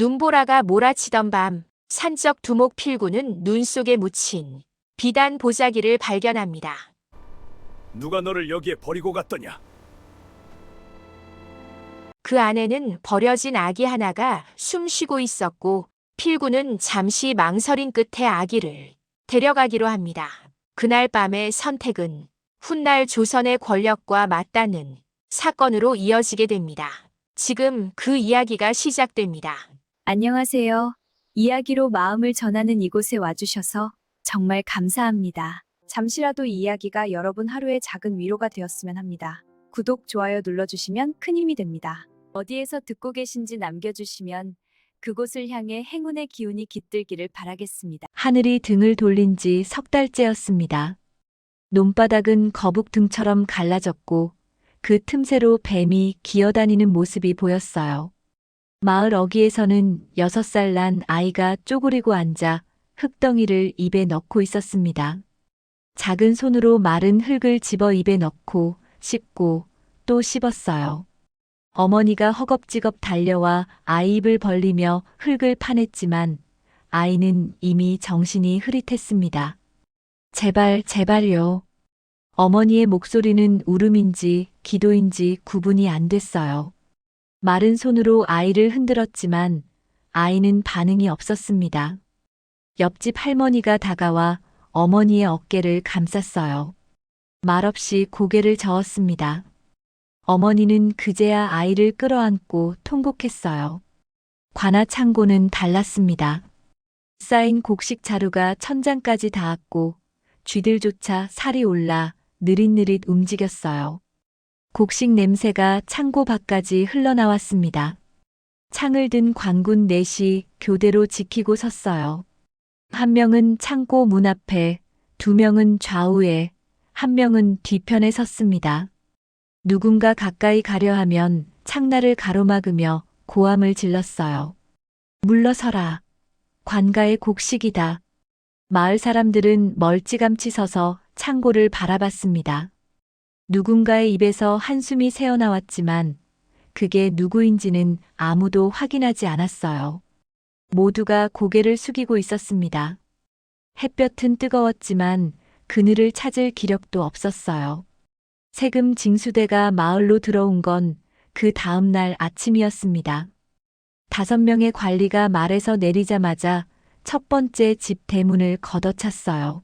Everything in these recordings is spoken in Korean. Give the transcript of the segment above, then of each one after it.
눈보라가 몰아치던 밤, 산적 두목 필구는 눈 속에 묻힌 비단 보자기를 발견합니다. 누가 너를 여기에 버리고 갔더냐? 그 안에는 버려진 아기 하나가 숨 쉬고 있었고, 필구는 잠시 망설인 끝에 아기를 데려가기로 합니다. 그날 밤의 선택은 훗날 조선의 권력과 맞닿는 사건으로 이어지게 됩니다. 지금 그 이야기가 시작됩니다. 안녕하세요. 이야기로 마음을 전하는 이곳에 와주셔서 정말 감사합니다. 잠시라도 이 이야기가 여러분 하루의 작은 위로가 되었으면 합니다. 구독, 좋아요 눌러주시면 큰 힘이 됩니다. 어디에서 듣고 계신지 남겨주시면 그곳을 향해 행운의 기운이 깃들기를 바라겠습니다. 하늘이 등을 돌린 지 석 달째였습니다. 논바닥은 거북 등처럼 갈라졌고 그 틈새로 뱀이 기어다니는 모습이 보였어요. 마을 어귀에서는 6살 난 아이가 쪼그리고 앉아 흙덩이를 입에 넣고 있었습니다. 작은 손으로 마른 흙을 집어 입에 넣고 씹고 또 씹었어요. 어머니가 허겁지겁 달려와 아이 입을 벌리며 흙을 파냈지만 아이는 이미 정신이 흐릿했습니다. 제발, 제발요. 어머니의 목소리는 울음인지 기도인지 구분이 안 됐어요. 마른 손으로 아이를 흔들었지만 아이는 반응이 없었습니다. 옆집 할머니가 다가와 어머니의 어깨를 감쌌어요. 말없이 고개를 저었습니다. 어머니는 그제야 아이를 끌어안고 통곡했어요. 관아 창고는 달랐습니다. 쌓인 곡식 자루가 천장까지 닿았고 쥐들조차 살이 올라 느릿느릿 움직였어요. 곡식 냄새가 창고 밖까지 흘러나왔습니다. 창을 든 관군 넷이 교대로 지키고 섰어요. 한 명은 창고 문 앞에, 2명은 좌우에, 1명은 뒤편에 섰습니다. 누군가 가까이 가려 하면 창날을 가로막으며 고함을 질렀어요. 물러서라. 관가의 곡식이다. 마을 사람들은 멀찌감치 서서 창고를 바라봤습니다. 누군가의 입에서 한숨이 새어나왔지만 그게 누구인지는 아무도 확인하지 않았어요. 모두가 고개를 숙이고 있었습니다. 햇볕은 뜨거웠지만 그늘을 찾을 기력도 없었어요. 세금 징수대가 마을로 들어온 건 그 다음 날 아침이었습니다. 5명의 관리가 말에서 내리자마자 첫 번째 집 대문을 걷어찼어요.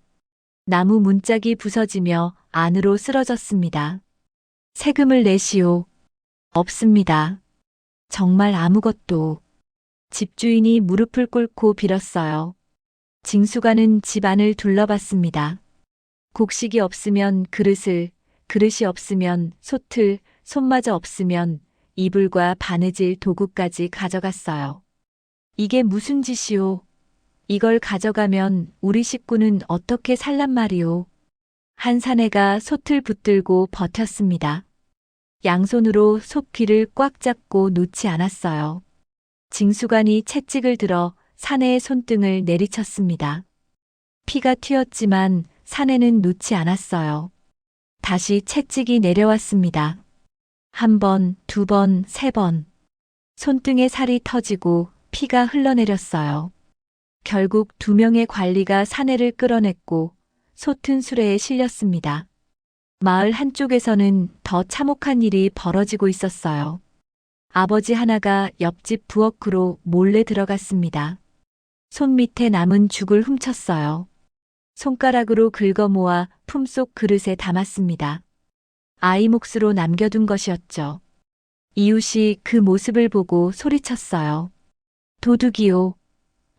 나무 문짝이 부서지며 안으로 쓰러졌습니다. 세금을 내시오. 없습니다. 정말 아무것도. 집주인이 무릎을 꿇고 빌었어요. 징수관은 집 안을 둘러봤습니다. 곡식이 없으면 그릇을, 그릇이 없으면 솥을, 솥마저 없으면 이불과 바느질 도구까지 가져갔어요. 이게 무슨 짓이오? 이걸 가져가면 우리 식구는 어떻게 살란 말이오? 한 사내가 솥을 붙들고 버텼습니다. 양손으로 솥 귀를 꽉 잡고 놓지 않았어요. 징수관이 채찍을 들어 사내의 손등을 내리쳤습니다. 피가 튀었지만 사내는 놓지 않았어요. 다시 채찍이 내려왔습니다. 1번, 2번, 3번. 손등에 살이 터지고 피가 흘러내렸어요. 결국 2명의 관리가 사내를 끌어냈고 솥은 수레에 실렸습니다. 마을 한쪽에서는 더 참혹한 일이 벌어지고 있었어요. 아버지 하나가 옆집 부엌으로 몰래 들어갔습니다. 손 밑에 남은 죽을 훔쳤어요. 손가락으로 긁어 모아 품속 그릇에 담았습니다. 아이 몫으로 남겨둔 것이었죠. 이웃이 그 모습을 보고 소리쳤어요. 도둑이요.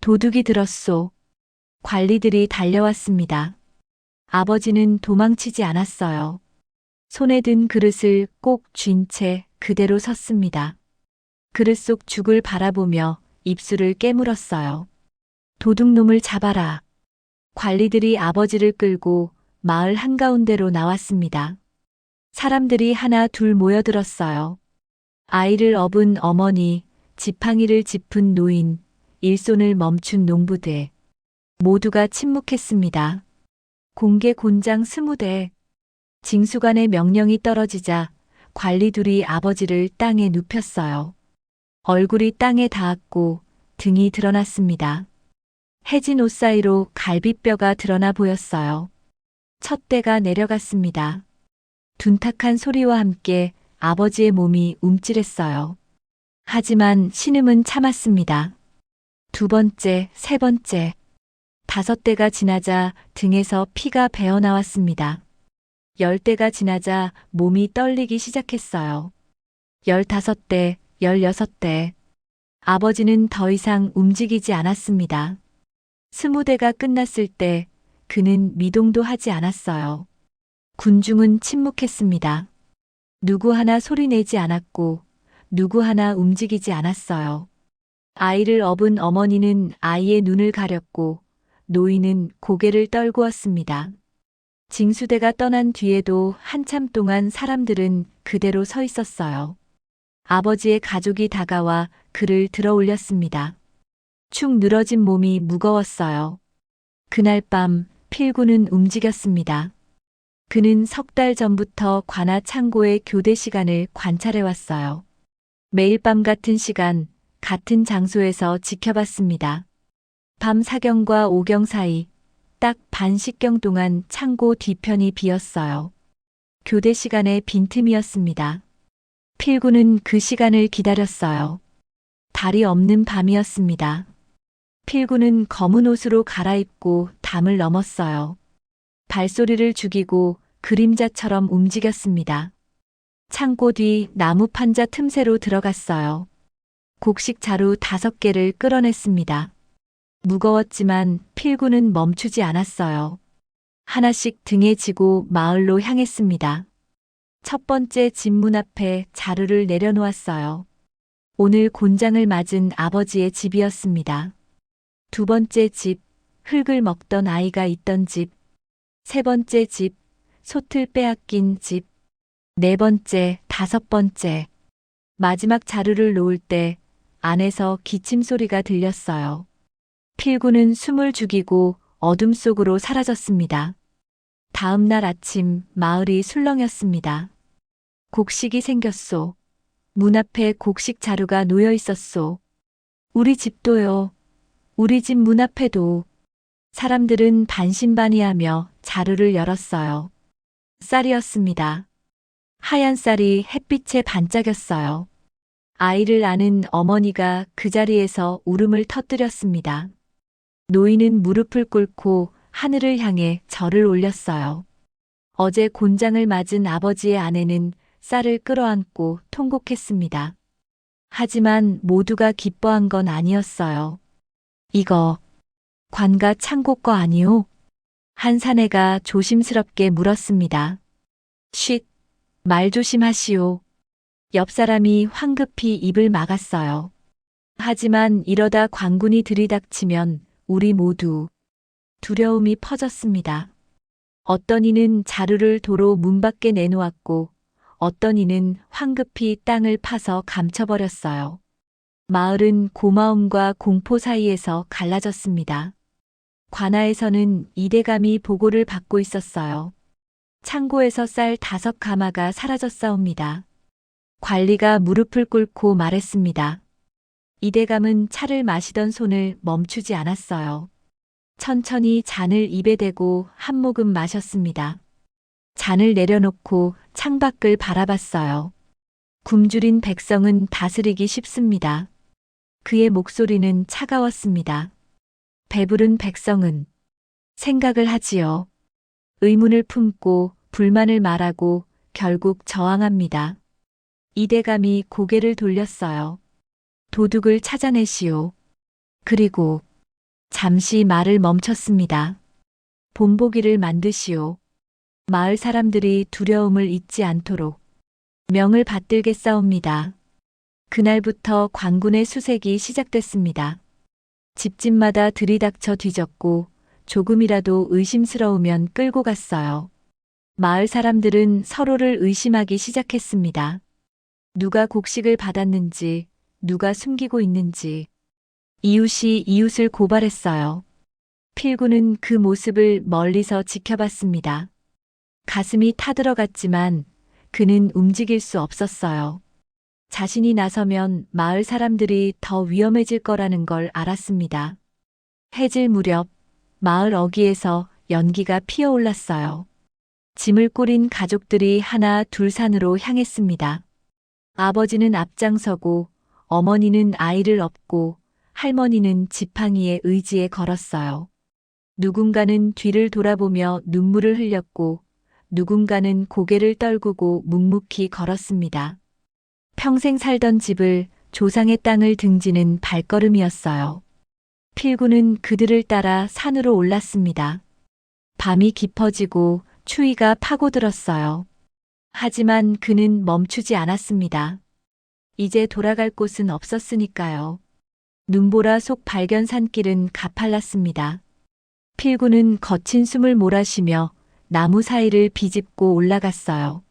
도둑이 들었소. 관리들이 달려왔습니다. 아버지는 도망치지 않았어요. 손에 든 그릇을 꼭 쥔 채 그대로 섰습니다. 그릇 속 죽을 바라보며 입술을 깨물었어요. 도둑놈을 잡아라. 관리들이 아버지를 끌고 마을 한가운데로 나왔습니다. 사람들이 하나 둘 모여들었어요. 아이를 업은 어머니, 지팡이를 짚은 노인, 일손을 멈춘 농부들. 모두가 침묵했습니다. 공개 곤장 20대. 징수관의 명령이 떨어지자 관리 둘이 아버지를 땅에 눕혔어요. 얼굴이 땅에 닿았고 등이 드러났습니다. 해진 옷 사이로 갈비뼈가 드러나 보였어요. 첫 대가 내려갔습니다. 둔탁한 소리와 함께 아버지의 몸이 움찔했어요. 하지만 신음은 참았습니다. 두 번째, 세 번째, 다섯 대가 지나자 등에서 피가 배어 나왔습니다. 10대가 지나자 몸이 떨리기 시작했어요. 15대, 16대. 아버지는 더 이상 움직이지 않았습니다. 20대가 끝났을 때 그는 미동도 하지 않았어요. 군중은 침묵했습니다. 누구 하나 소리내지 않았고 누구 하나 움직이지 않았어요. 아이를 업은 어머니는 아이의 눈을 가렸고 노인은 고개를 떨구었습니다. 징수대가 떠난 뒤에도 한참 동안 사람들은 그대로 서 있었어요. 아버지의 가족이 다가와 그를 들어 올렸습니다. 축 늘어진 몸이 무거웠어요. 그날 밤 필구는 움직였습니다. 그는 3달 전부터 관아 창고의 교대 시간을 관찰해 왔어요. 매일 밤 같은 시간, 같은 장소에서 지켜봤습니다. 밤 4경과 5경 사이, 딱 반씩경 동안 창고 뒤편이 비었어요. 교대 시간의 빈틈이었습니다. 필구는 그 시간을 기다렸어요. 달이 없는 밤이었습니다. 필구는 검은 옷으로 갈아입고 담을 넘었어요. 발소리를 죽이고 그림자처럼 움직였습니다. 창고 뒤 나무 판자 틈새로 들어갔어요. 곡식 자루 5개를 끌어냈습니다. 무거웠지만 필구는 멈추지 않았어요. 하나씩 등에 지고 마을로 향했습니다. 첫 번째 집 문 앞에 자루를 내려놓았어요. 오늘 곤장을 맞은 아버지의 집이었습니다. 두 번째 집, 흙을 먹던 아이가 있던 집. 세 번째 집, 솥을 빼앗긴 집. 네 번째, 다섯 번째. 마지막 자루를 놓을 때 안에서 기침 소리가 들렸어요. 필구는 숨을 죽이고 어둠 속으로 사라졌습니다. 다음 날 아침 마을이 술렁였습니다. 곡식이 생겼소. 문 앞에 곡식 자루가 놓여 있었소. 우리 집도요. 우리 집 문 앞에도. 사람들은 반신반의하며 자루를 열었어요. 쌀이었습니다. 하얀 쌀이 햇빛에 반짝였어요. 아이를 안은 어머니가 그 자리에서 울음을 터뜨렸습니다. 노인은 무릎을 꿇고 하늘을 향해 절을 올렸어요. 어제 곤장을 맞은 아버지의 아내는 쌀을 끌어안고 통곡했습니다. 하지만 모두가 기뻐한 건 아니었어요. 이거 관가 창고 거 아니오? 한 사내가 조심스럽게 물었습니다. 쉿, 말 조심하시오. 옆 사람이 황급히 입을 막았어요. 하지만 이러다 관군이 들이닥치면 우리 모두 두려움이 퍼졌습니다. 어떤 이는 자루를 도로 문 밖에 내놓았고 어떤 이는 황급히 땅을 파서 감춰버렸어요. 마을은 고마움과 공포 사이에서 갈라졌습니다. 관아에서는 이대감이 보고를 받고 있었어요. 창고에서 쌀 5가마가 사라졌사옵니다. 관리가 무릎을 꿇고 말했습니다. 이대감은 차를 마시던 손을 멈추지 않았어요. 천천히 잔을 입에 대고 한 모금 마셨습니다. 잔을 내려놓고 창밖을 바라봤어요. 굶주린 백성은 다스리기 쉽습니다. 그의 목소리는 차가웠습니다. 배부른 백성은 생각을 하지요. 의문을 품고 불만을 말하고 결국 저항합니다. 이대감이 고개를 돌렸어요. 도둑을 찾아내시오. 그리고 잠시 말을 멈췄습니다. 본보기를 만드시오. 마을 사람들이 두려움을 잊지 않도록 명을 받들겠사옵니다. 그날부터 관군의 수색이 시작됐습니다. 집집마다 들이닥쳐 뒤졌고 조금이라도 의심스러우면 끌고 갔어요. 마을 사람들은 서로를 의심하기 시작했습니다. 누가 곡식을 받았는지, 누가 숨기고 있는지. 이웃이 이웃을 고발했어요. 필구는 그 모습을 멀리서 지켜봤습니다. 가슴이 타들어갔지만 그는 움직일 수 없었어요. 자신이 나서면 마을 사람들이 더 위험해질 거라는 걸 알았습니다. 해질 무렵 마을 어귀에서 연기가 피어올랐어요. 짐을 꾸린 가족들이 하나 둘 산으로 향했습니다. 아버지는 앞장서고 어머니는 아이를 업고 할머니는 지팡이에 의지해 걸었어요. 누군가는 뒤를 돌아보며 눈물을 흘렸고 누군가는 고개를 떨구고 묵묵히 걸었습니다. 평생 살던 집을 조상의 땅을 등지는 발걸음이었어요. 필구는 그들을 따라 산으로 올랐습니다. 밤이 깊어지고 추위가 파고들었어요. 하지만 그는 멈추지 않았습니다. 이제 돌아갈 곳은 없었으니까요. 눈보라 속 발견 산길은 가팔랐습니다. 필구는 거친 숨을 몰아쉬며 나무 사이를 비집고 올라갔어요.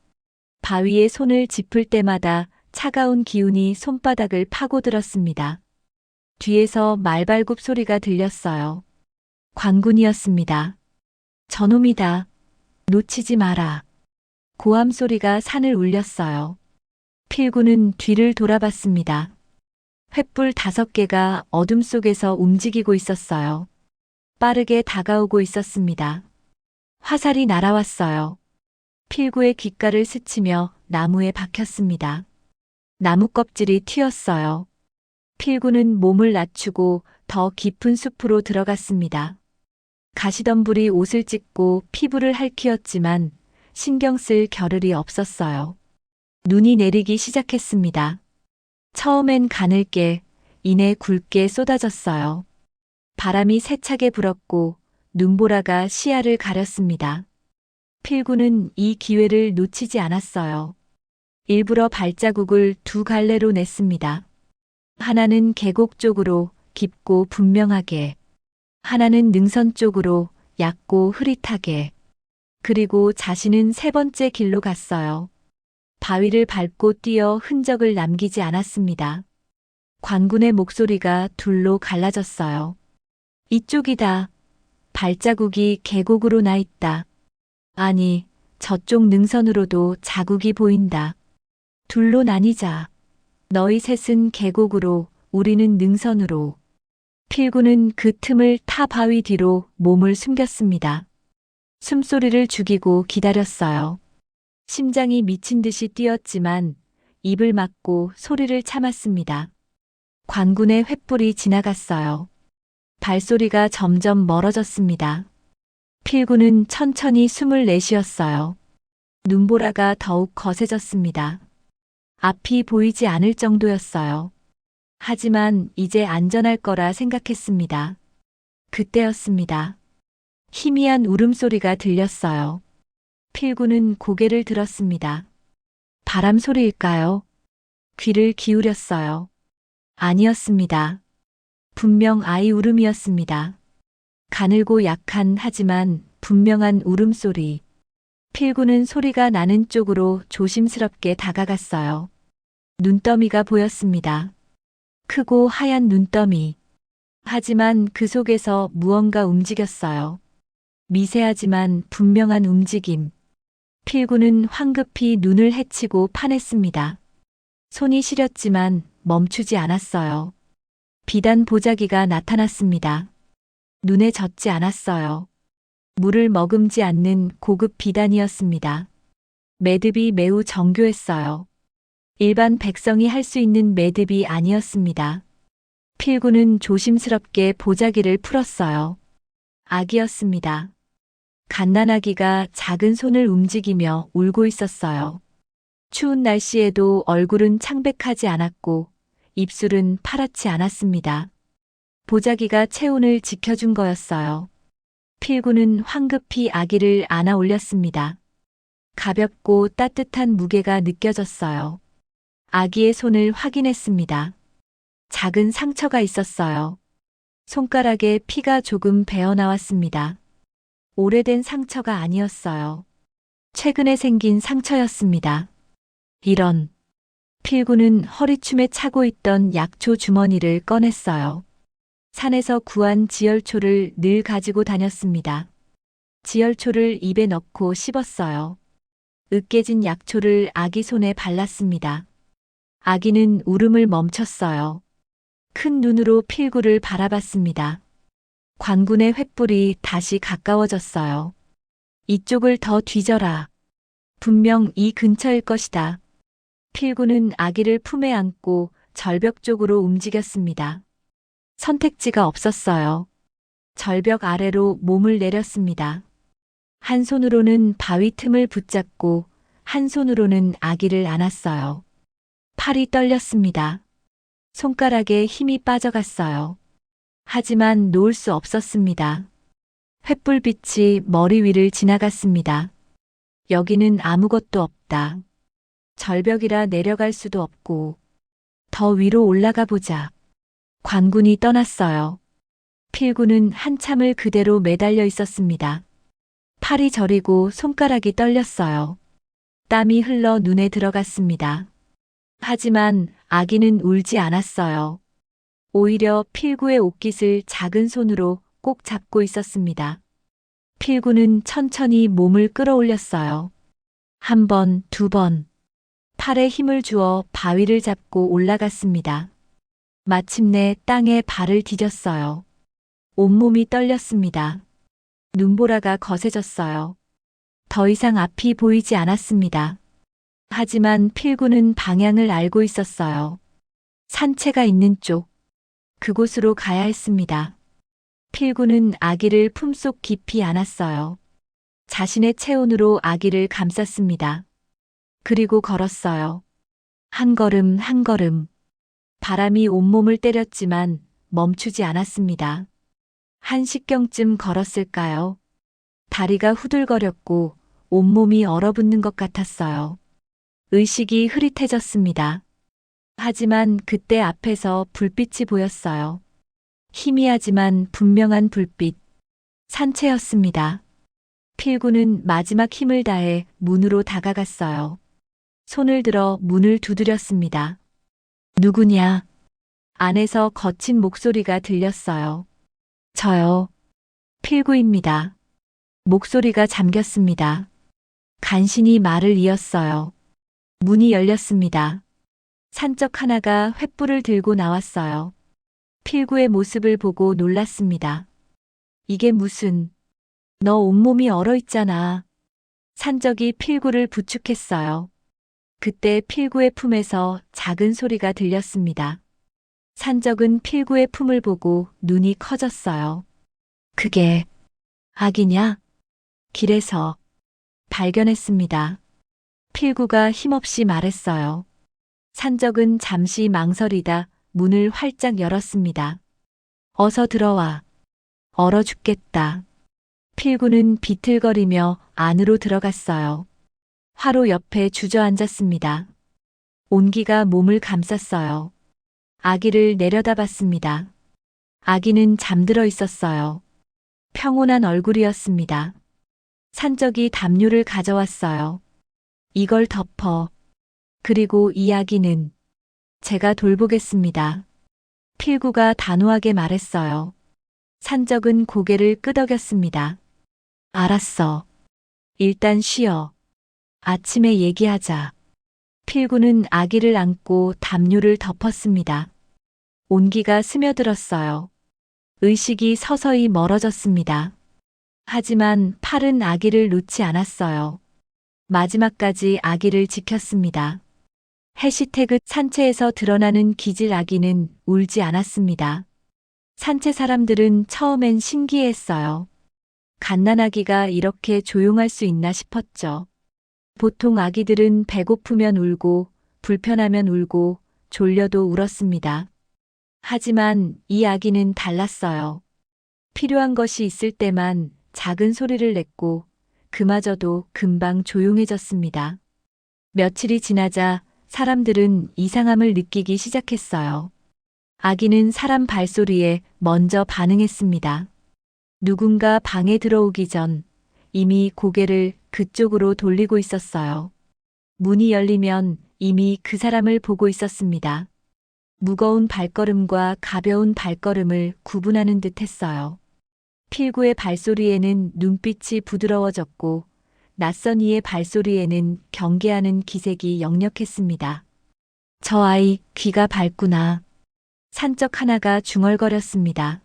바위에 손을 짚을 때마다 차가운 기운이 손바닥을 파고들었습니다. 뒤에서 말발굽 소리가 들렸어요. 관군이었습니다. 저놈이다. 놓치지 마라. 고함 소리가 산을 울렸어요. 필구는 뒤를 돌아봤습니다. 횃불 5개가 어둠 속에서 움직이고 있었어요. 빠르게 다가오고 있었습니다. 화살이 날아왔어요. 필구의 귓가를 스치며 나무에 박혔습니다. 나무 껍질이 튀었어요. 필구는 몸을 낮추고 더 깊은 숲으로 들어갔습니다. 가시덤불이 옷을 찢고 피부를 핥히었지만 신경 쓸 겨를이 없었어요. 눈이 내리기 시작했습니다. 처음엔 가늘게, 이내 굵게 쏟아졌어요. 바람이 세차게 불었고 눈보라가 시야를 가렸습니다. 필구는 이 기회를 놓치지 않았어요. 일부러 발자국을 2갈래로 냈습니다. 하나는 계곡 쪽으로 깊고 분명하게, 하나는 능선 쪽으로 얕고 흐릿하게, 그리고 자신은 3번째 길로 갔어요. 바위를 밟고 뛰어 흔적을 남기지 않았습니다. 관군의 목소리가 둘로 갈라졌어요. 이쪽이다. 발자국이 계곡으로 나 있다. 아니, 저쪽 능선으로도 자국이 보인다. 둘로 나뉘자. 너희 셋은 계곡으로, 우리는 능선으로. 필구는 그 틈을 타 바위 뒤로 몸을 숨겼습니다. 숨소리를 죽이고 기다렸어요. 심장이 미친 듯이 뛰었지만 입을 막고 소리를 참았습니다. 관군의 횃불이 지나갔어요. 발소리가 점점 멀어졌습니다. 필구는 천천히 숨을 내쉬었어요. 눈보라가 더욱 거세졌습니다. 앞이 보이지 않을 정도였어요. 하지만 이제 안전할 거라 생각했습니다. 그때였습니다. 희미한 울음소리가 들렸어요. 필구는 고개를 들었습니다. 바람 소리일까요? 귀를 기울였어요. 아니었습니다. 분명 아이 울음이었습니다. 가늘고 약한 하지만 분명한 울음소리. 필구는 소리가 나는 쪽으로 조심스럽게 다가갔어요. 눈더미가 보였습니다. 크고 하얀 눈더미. 하지만 그 속에서 무언가 움직였어요. 미세하지만 분명한 움직임. 필구는 황급히 눈을 헤치고 파냈습니다. 손이 시렸지만 멈추지 않았어요. 비단 보자기가 나타났습니다. 눈에 젖지 않았어요. 물을 머금지 않는 고급 비단이었습니다. 매듭이 매우 정교했어요. 일반 백성이 할 수 있는 매듭이 아니었습니다. 필구는 조심스럽게 보자기를 풀었어요. 아기였습니다. 갓난아기가 작은 손을 움직이며 울고 있었어요. 추운 날씨에도 얼굴은 창백하지 않았고 입술은 파랗지 않았습니다. 보자기가 체온을 지켜준 거였어요. 필구는 황급히 아기를 안아 올렸습니다. 가볍고 따뜻한 무게가 느껴졌어요. 아기의 손을 확인했습니다. 작은 상처가 있었어요. 손가락에 피가 조금 배어나왔습니다. 오래된 상처가 아니었어요. 최근에 생긴 상처였습니다. 이런. 필구는 허리춤에 차고 있던 약초 주머니를 꺼냈어요. 산에서 구한 지열초를 늘 가지고 다녔습니다. 지열초를 입에 넣고 씹었어요. 으깨진 약초를 아기 손에 발랐습니다. 아기는 울음을 멈췄어요. 큰 눈으로 필구를 바라봤습니다. 관군의 횃불이 다시 가까워졌어요. 이쪽을 더 뒤져라. 분명 이 근처일 것이다. 필구는 아기를 품에 안고 절벽 쪽으로 움직였습니다. 선택지가 없었어요. 절벽 아래로 몸을 내렸습니다. 한 손으로는 바위 틈을 붙잡고 한 손으로는 아기를 안았어요. 팔이 떨렸습니다. 손가락에 힘이 빠져갔어요. 하지만 놓을 수 없었습니다. 횃불빛이 머리 위를 지나갔습니다. 여기는 아무것도 없다. 절벽이라 내려갈 수도 없고 더 위로 올라가 보자. 관군이 떠났어요. 필구는 한참을 그대로 매달려 있었습니다. 팔이 저리고 손가락이 떨렸어요. 땀이 흘러 눈에 들어갔습니다. 하지만 아기는 울지 않았어요. 오히려 필구의 옷깃을 작은 손으로 꼭 잡고 있었습니다. 필구는 천천히 몸을 끌어올렸어요. 한 번, 두 번. 팔에 힘을 주어 바위를 잡고 올라갔습니다. 마침내 땅에 발을 디뎠어요. 온몸이 떨렸습니다. 눈보라가 거세졌어요. 더 이상 앞이 보이지 않았습니다. 하지만 필구는 방향을 알고 있었어요. 산채가 있는 쪽. 그곳으로 가야 했습니다. 필구는 아기를 품속 깊이 안았어요. 자신의 체온으로 아기를 감쌌습니다. 그리고 걸었어요. 한 걸음 한 걸음. 바람이 온몸을 때렸지만 멈추지 않았습니다. 한 식경쯤 걸었을까요? 다리가 후들거렸고 온몸이 얼어붙는 것 같았어요. 의식이 흐릿해졌습니다. 하지만 그때 앞에서 불빛이 보였어요. 희미하지만 분명한 불빛. 산채였습니다. 필구는 마지막 힘을 다해 문으로 다가갔어요. 손을 들어 문을 두드렸습니다. 누구냐? 안에서 거친 목소리가 들렸어요. 저요. 필구입니다. 목소리가 잠겼습니다. 간신히 말을 이었어요. 문이 열렸습니다. 산적 하나가 횃불을 들고 나왔어요. 필구의 모습을 보고 놀랐습니다. 이게 무슨... 너 온몸이 얼어있잖아. 산적이 필구를 부축했어요. 그때 필구의 품에서 작은 소리가 들렸습니다. 산적은 필구의 품을 보고 눈이 커졌어요. 그게 아기냐? 길에서 발견했습니다. 필구가 힘없이 말했어요. 산적은 잠시 망설이다 문을 활짝 열었습니다. 어서 들어와. 얼어 죽겠다. 필구는 비틀거리며 안으로 들어갔어요. 화로 옆에 주저앉았습니다. 온기가 몸을 감쌌어요. 아기를 내려다봤습니다. 아기는 잠들어 있었어요. 평온한 얼굴이었습니다. 산적이 담요를 가져왔어요. 이걸 덮어. 그리고 이 아기는 제가 돌보겠습니다. 필구가 단호하게 말했어요. 산적은 고개를 끄덕였습니다. 알았어. 일단 쉬어. 아침에 얘기하자. 필구는 아기를 안고 담요를 덮었습니다. 온기가 스며들었어요. 의식이 서서히 멀어졌습니다. 하지만 팔은 아기를 놓지 않았어요. 마지막까지 아기를 지켰습니다. 해시태그 산채에서 드러나는 기질 아기는 울지 않았습니다. 산채 사람들은 처음엔 신기했어요. 갓난아기가 이렇게 조용할 수 있나 싶었죠. 보통 아기들은 배고프면 울고, 불편하면 울고, 졸려도 울었습니다. 하지만 이 아기는 달랐어요. 필요한 것이 있을 때만 작은 소리를 냈고, 그마저도 금방 조용해졌습니다. 며칠이 지나자 사람들은 이상함을 느끼기 시작했어요. 아기는 사람 발소리에 먼저 반응했습니다. 누군가 방에 들어오기 전 이미 고개를 그쪽으로 돌리고 있었어요. 문이 열리면 이미 그 사람을 보고 있었습니다. 무거운 발걸음과 가벼운 발걸음을 구분하는 듯 했어요. 필구의 발소리에는 눈빛이 부드러워졌고 낯선 이의 발소리에는 경계하는 기색이 역력했습니다. 저 아이 귀가 밝구나. 산적 하나가 중얼거렸습니다.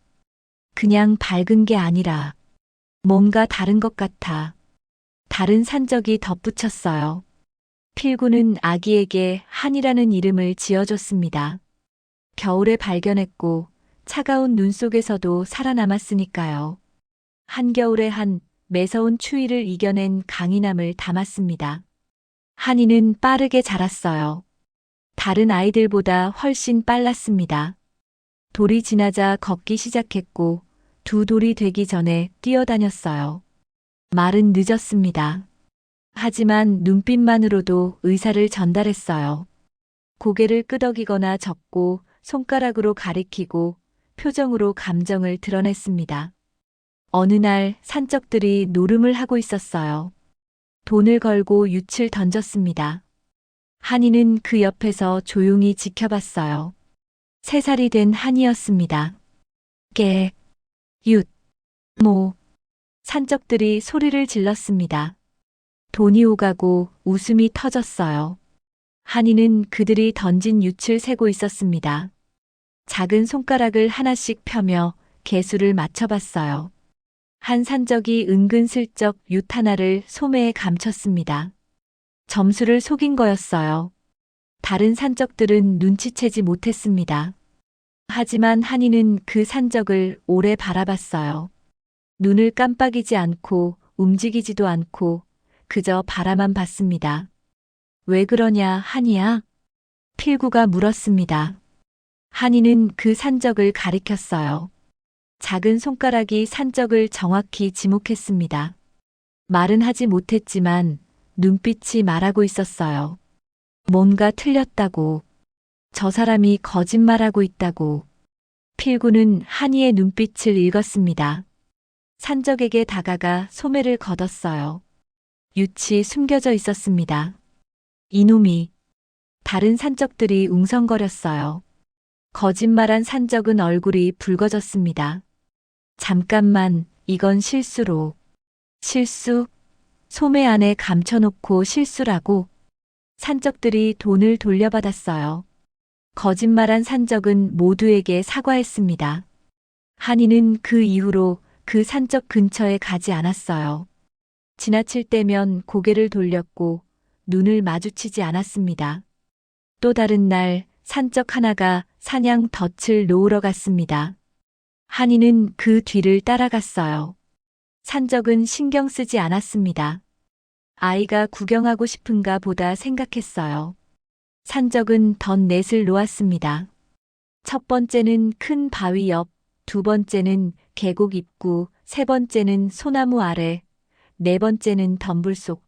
그냥 밝은 게 아니라 뭔가 다른 것 같아. 다른 산적이 덧붙였어요. 필구는 아기에게 한이라는 이름을 지어줬습니다. 겨울에 발견했고 차가운 눈 속에서도 살아남았으니까요. 한겨울의 한 매서운 추위를 이겨낸 강인함을 담았습니다. 한이는 빠르게 자랐어요. 다른 아이들보다 훨씬 빨랐습니다. 돌이 지나자 걷기 시작했고 두 돌이 되기 전에 뛰어다녔어요. 말은 늦었습니다. 하지만 눈빛만으로도 의사를 전달했어요. 고개를 끄덕이거나 젓고 손가락으로 가리키고 표정으로 감정을 드러냈습니다. 어느 날 산적들이 노름을 하고 있었어요. 돈을 걸고 윷을 던졌습니다. 한이는 그 옆에서 조용히 지켜봤어요. 3살이 된 한이였습니다. 깨, 윷, 모. 산적들이 소리를 질렀습니다. 돈이 오가고 웃음이 터졌어요. 한이는 그들이 던진 윷을 세고 있었습니다. 작은 손가락을 하나씩 펴며 개수를 맞춰봤어요. 한 산적이 은근슬쩍 윷 하나를 소매에 감췄습니다. 점수를 속인 거였어요. 다른 산적들은 눈치채지 못했습니다. 하지만 한이는 그 산적을 오래 바라봤어요. 눈을 깜빡이지 않고 움직이지도 않고 그저 바라만 봤습니다. 왜 그러냐, 한이야? 필구가 물었습니다. 한이는 그 산적을 가리켰어요. 작은 손가락이 산적을 정확히 지목했습니다. 말은 하지 못했지만 눈빛이 말하고 있었어요. 뭔가 틀렸다고. 저 사람이 거짓말하고 있다고. 필구는 한이의 눈빛을 읽었습니다. 산적에게 다가가 소매를 걷었어요. 윷이 숨겨져 있었습니다. 이놈이. 다른 산적들이 웅성거렸어요. 거짓말한 산적은 얼굴이 붉어졌습니다. 잠깐만, 이건 실수로. 실수? 소매 안에 감춰놓고 실수라고. 산적들이 돈을 돌려받았어요. 거짓말한 산적은 모두에게 사과했습니다. 한이는 그 이후로 그 산적 근처에 가지 않았어요. 지나칠 때면 고개를 돌렸고 눈을 마주치지 않았습니다. 또 다른 날 산적 하나가 사냥 덫을 놓으러 갔습니다. 한이는 그 뒤를 따라갔어요. 산적은 신경 쓰지 않았습니다. 아이가 구경하고 싶은가 보다 생각했어요. 산적은 덧넷을 놓았습니다. 첫 번째는 큰 바위 옆, 두 번째는 계곡 입구, 세 번째는 소나무 아래, 네 번째는 덤불 속.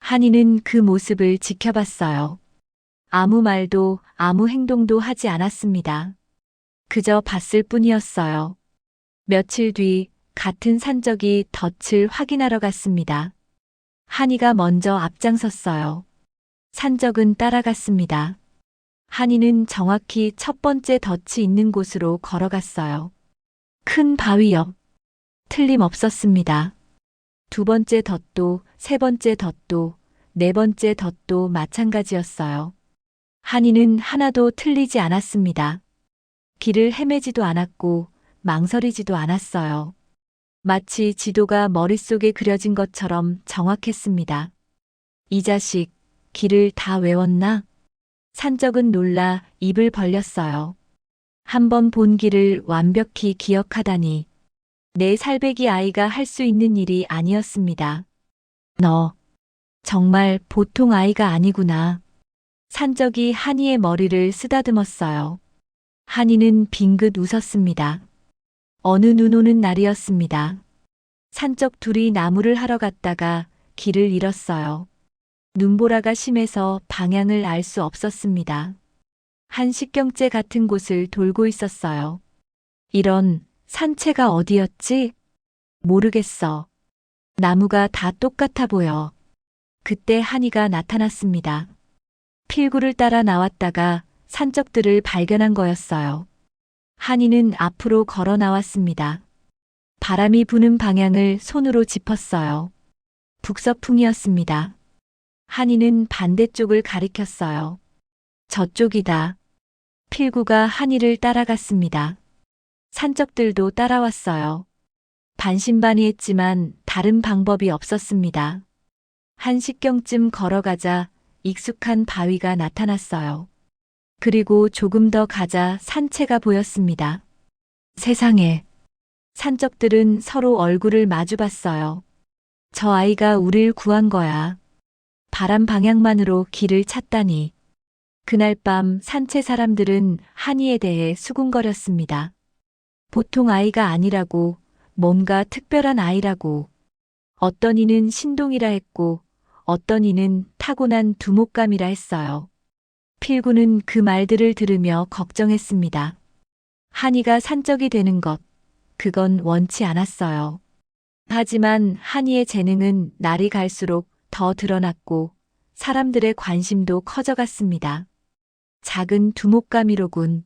한이는 그 모습을 지켜봤어요. 아무 말도 아무 행동도 하지 않았습니다. 그저 봤을 뿐이었어요. 며칠 뒤 같은 산적이 덫을 확인하러 갔습니다. 한이가 먼저 앞장섰어요. 산적은 따라갔습니다. 한이는 정확히 첫 번째 덫이 있는 곳으로 걸어갔어요. 큰 바위 옆. 틀림없었습니다. 두 번째 덫도, 세 번째 덫도, 네 번째 덫도 마찬가지였어요. 한이는 하나도 틀리지 않았습니다. 길을 헤매지도 않았고 망설이지도 않았어요. 마치 지도가 머릿속에 그려진 것처럼 정확했습니다. 이 자식, 길을 다 외웠나? 산적은 놀라 입을 벌렸어요. 한 번 본 길을 완벽히 기억하다니. 내 살배기 아이가 할 수 있는 일이 아니었습니다. 너, 정말 보통 아이가 아니구나. 산적이 한이의 머리를 쓰다듬었어요. 한이는 빙긋 웃었습니다. 어느 눈 오는 날이었습니다. 산적 둘이 나무를 하러 갔다가 길을 잃었어요. 눈보라가 심해서 방향을 알 수 없었습니다. 한 식경재 같은 곳을 돌고 있었어요. 이런, 산채가 어디였지? 모르겠어. 나무가 다 똑같아 보여. 그때 한이가 나타났습니다. 필구를 따라 나왔다가 산적들을 발견한 거였어요. 한이는 앞으로 걸어 나왔습니다. 바람이 부는 방향을 손으로 짚었어요. 북서풍이었습니다. 한이는 반대쪽을 가리켰어요. 저쪽이다. 필구가 한이를 따라갔습니다. 산적들도 따라왔어요. 반신반의했지만 다른 방법이 없었습니다. 1시경쯤 걸어가자 익숙한 바위가 나타났어요. 그리고 조금 더 가자 산채가 보였습니다. 세상에. 산적들은 서로 얼굴을 마주봤어요. 저 아이가 우릴 구한 거야. 바람 방향만으로 길을 찾다니. 그날 밤 산채 사람들은 한이에 대해 수군거렸습니다. 보통 아이가 아니라고, 뭔가 특별한 아이라고. 어떤 이는 신동이라 했고, 어떤 이는 타고난 두목감이라 했어요. 필구는 그 말들을 들으며 걱정했습니다. 한이가 산적이 되는 것, 그건 원치 않았어요. 하지만 한이의 재능은 날이 갈수록 더 드러났고 사람들의 관심도 커져갔습니다. 작은 두목가미로군.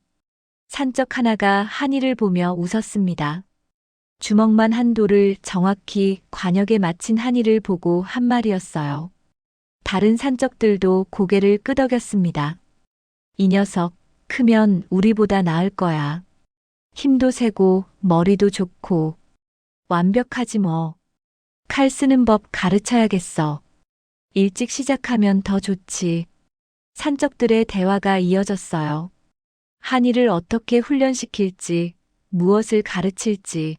산적 하나가 한이를 보며 웃었습니다. 주먹만 한 돌을 정확히 관역에 맞힌 한이를 보고 한 말이었어요. 다른 산적들도 고개를 끄덕였습니다. 이 녀석, 크면 우리보다 나을 거야. 힘도 세고 머리도 좋고 완벽하지 뭐. 칼 쓰는 법 가르쳐야겠어. 일찍 시작하면 더 좋지. 산적들의 대화가 이어졌어요. 한이를 어떻게 훈련시킬지, 무엇을 가르칠지.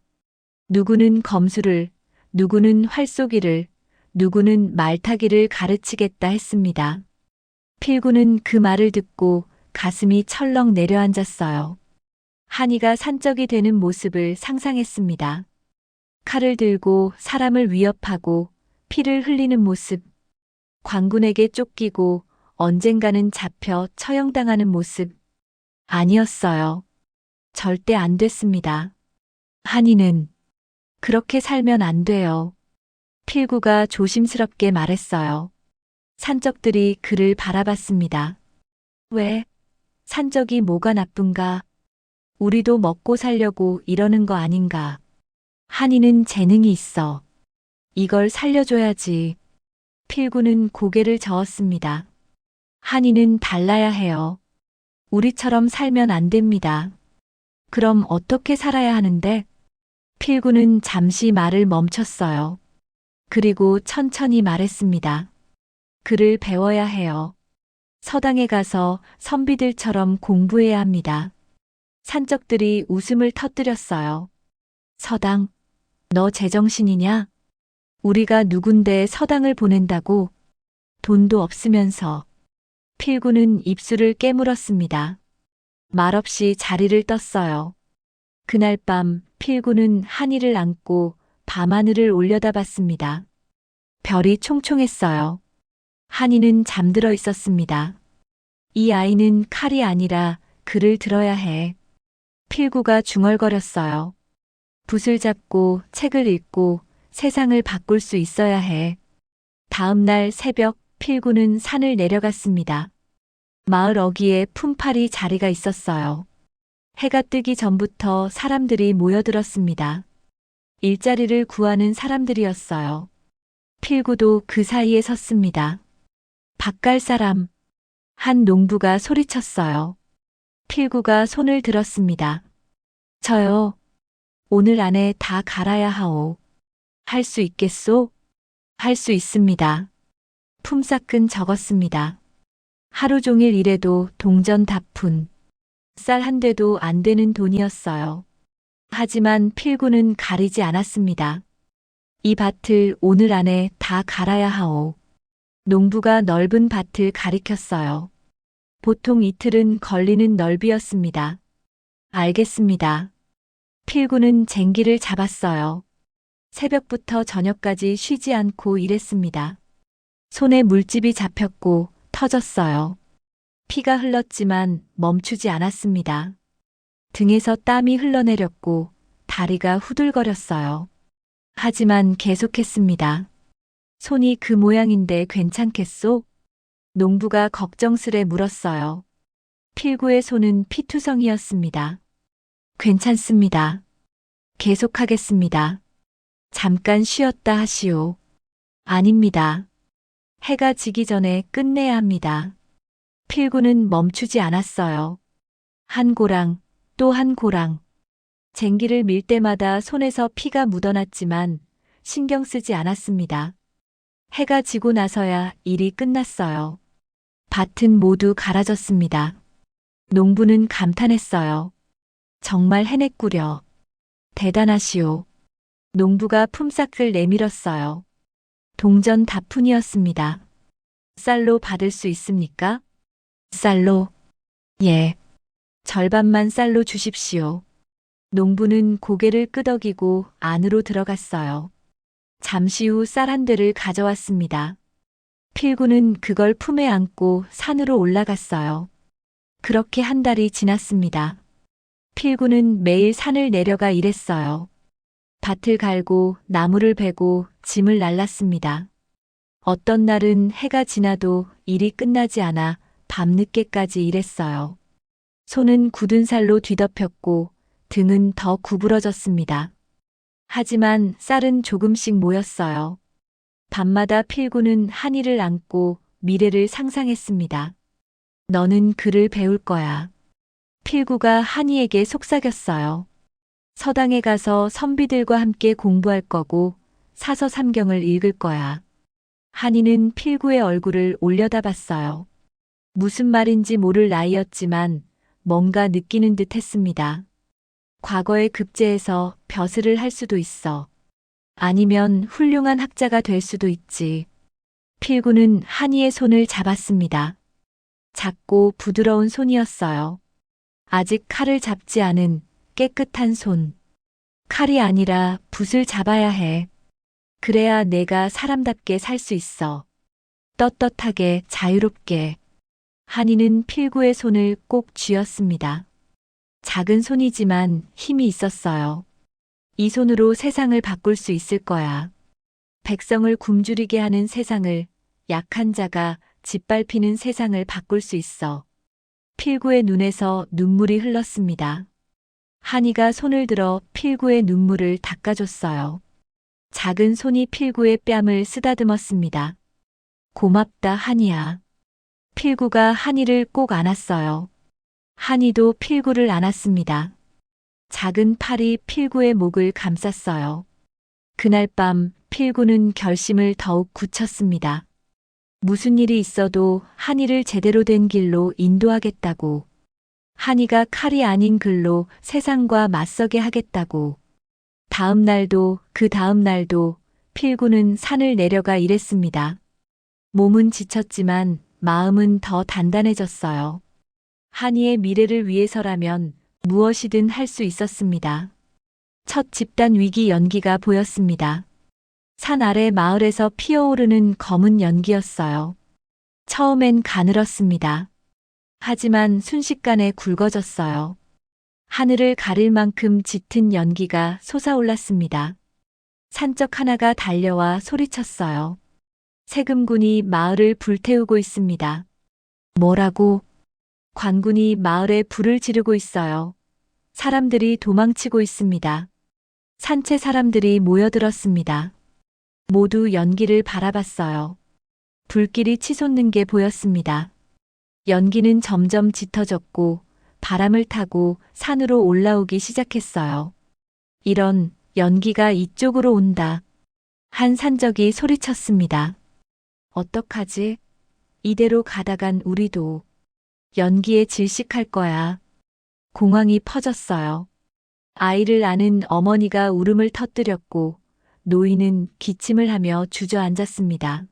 누구는 검수를, 누구는 활쏘기를, 누구는 말타기를 가르치겠다 했습니다. 필구는 그 말을 듣고 가슴이 철렁 내려앉았어요. 한이가 산적이 되는 모습을 상상했습니다. 칼을 들고 사람을 위협하고 피를 흘리는 모습, 관군에게 쫓기고 언젠가는 잡혀 처형당하는 모습. 아니었어요. 절대 안 됐습니다. 한이는 그렇게 살면 안 돼요. 필구가 조심스럽게 말했어요. 산적들이 그를 바라봤습니다. 왜? 산적이 뭐가 나쁜가? 우리도 먹고 살려고 이러는 거 아닌가? 한이는 재능이 있어. 이걸 살려줘야지. 필구는 고개를 저었습니다. 한이는 달라야 해요. 우리처럼 살면 안 됩니다. 그럼 어떻게 살아야 하는데? 필구는 잠시 말을 멈췄어요. 그리고 천천히 말했습니다. 글을 배워야 해요. 서당에 가서 선비들처럼 공부해야 합니다. 산적들이 웃음을 터뜨렸어요. 서당, 너 제정신이냐? 우리가 누군데 서당을 보낸다고? 돈도 없으면서. 필구는 입술을 깨물었습니다. 말없이 자리를 떴어요. 그날 밤 필구는 한이를 안고 밤하늘을 올려다봤습니다. 별이 총총했어요. 한이는 잠들어 있었습니다. 이 아이는 칼이 아니라 글을 들어야 해. 필구가 중얼거렸어요. 붓을 잡고 책을 읽고 세상을 바꿀 수 있어야 해. 다음 날 새벽 필구는 산을 내려갔습니다. 마을 어귀에 품팔이 자리가 있었어요. 해가 뜨기 전부터 사람들이 모여들었습니다. 일자리를 구하는 사람들이었어요. 필구도 그 사이에 섰습니다. 밥 갈 사람. 한 농부가 소리쳤어요. 필구가 손을 들었습니다. 저요. 오늘 안에 다 갈아야 하오. 할 수 있겠소? 할 수 있습니다. 품삯은 적었습니다. 하루 종일 일해도 동전다푼. 쌀 한 대도 안 되는 돈이었어요. 하지만 필구는 가리지 않았습니다. 이 밭을 오늘 안에 다 갈아야 하오. 농부가 넓은 밭을 가리켰어요. 보통 이틀은 걸리는 넓이였습니다. 알겠습니다. 필구는 쟁기를 잡았어요. 새벽부터 저녁까지 쉬지 않고 일했습니다. 손에 물집이 잡혔고 터졌어요. 피가 흘렀지만 멈추지 않았습니다. 등에서 땀이 흘러내렸고 다리가 후들거렸어요. 하지만 계속했습니다. 손이 그 모양인데 괜찮겠소? 농부가 걱정스레 물었어요. 필구의 손은 피투성이었습니다. 괜찮습니다. 계속하겠습니다. 잠깐 쉬었다 하시오. 아닙니다. 해가 지기 전에 끝내야 합니다. 필구는 멈추지 않았어요. 한 고랑, 또 한 고랑. 쟁기를 밀 때마다 손에서 피가 묻어났지만 신경 쓰지 않았습니다. 해가 지고 나서야 일이 끝났어요. 밭은 모두 갈아졌습니다. 농부는 감탄했어요. 정말 해냈구려. 대단하시오. 농부가 품삯을 내밀었어요. 동전 다푼이었습니다. 쌀로 받을 수 있습니까? 쌀로? 예. 절반만 쌀로 주십시오. 농부는 고개를 끄덕이고 안으로 들어갔어요. 잠시 후 쌀 한 대를 가져왔습니다. 필구는 그걸 품에 안고 산으로 올라갔어요. 그렇게 한 달이 지났습니다. 필구는 매일 산을 내려가 일했어요. 밭을 갈고 나무를 베고 짐을 날랐습니다. 어떤 날은 해가 지나도 일이 끝나지 않아 밤늦게까지 일했어요. 손은 굳은 살로 뒤덮였고 등은 더 구부러졌습니다. 하지만 쌀은 조금씩 모였어요. 밤마다 필구는 한이를 안고 미래를 상상했습니다. 너는 글을 배울 거야. 필구가 한이에게 속삭였어요. 서당에 가서 선비들과 함께 공부할 거고 사서 삼경을 읽을 거야. 한이는 필구의 얼굴을 올려다봤어요. 무슨 말인지 모를 나이였지만 뭔가 느끼는 듯 했습니다. 과거에 급제해서 벼슬을 할 수도 있어. 아니면 훌륭한 학자가 될 수도 있지. 필구는 한이의 손을 잡았습니다. 작고 부드러운 손이었어요. 아직 칼을 잡지 않은 깨끗한 손. 칼이 아니라 붓을 잡아야 해. 그래야 내가 사람답게 살 수 있어. 떳떳하게 자유롭게. 한이는 필구의 손을 꼭 쥐었습니다. 작은 손이지만 힘이 있었어요. 이 손으로 세상을 바꿀 수 있을 거야. 백성을 굶주리게 하는 세상을, 약한 자가 짓밟히는 세상을 바꿀 수 있어. 필구의 눈에서 눈물이 흘렀습니다. 한이가 손을 들어 필구의 눈물을 닦아줬어요. 작은 손이 필구의 뺨을 쓰다듬었습니다. 고맙다, 한이야. 필구가 한이를 꼭 안았어요. 한이도 필구를 안았습니다. 작은 팔이 필구의 목을 감쌌어요. 그날 밤 필구는 결심을 더욱 굳혔습니다. 무슨 일이 있어도 한이를 제대로 된 길로 인도하겠다고. 한이가 칼이 아닌 글로 세상과 맞서게 하겠다고. 다음 날도 그 다음 날도 필구는 산을 내려가 일했습니다. 몸은 지쳤지만 마음은 더 단단해졌어요. 한이의 미래를 위해서라면 무엇이든 할 수 있었습니다. 첫 집단 위기 연기가 보였습니다. 산 아래 마을에서 피어오르는 검은 연기였어요. 처음엔 가늘었습니다. 하지만 순식간에 굵어졌어요. 하늘을 가릴 만큼 짙은 연기가 솟아올랐습니다. 산적 하나가 달려와 소리쳤어요. 세금군이 마을을 불태우고 있습니다. 뭐라고? 관군이 마을에 불을 지르고 있어요. 사람들이 도망치고 있습니다. 산채 사람들이 모여들었습니다. 모두 연기를 바라봤어요. 불길이 치솟는 게 보였습니다. 연기는 점점 짙어졌고 바람을 타고 산으로 올라오기 시작했어요. 이런 연기가 이쪽으로 온다. 한 산적이 소리쳤습니다. 어떡하지? 이대로 가다간 우리도 연기에 질식할 거야. 공황이 퍼졌어요. 아이를 안은 어머니가 울음을 터뜨렸고 노인은 기침을 하며 주저앉았습니다.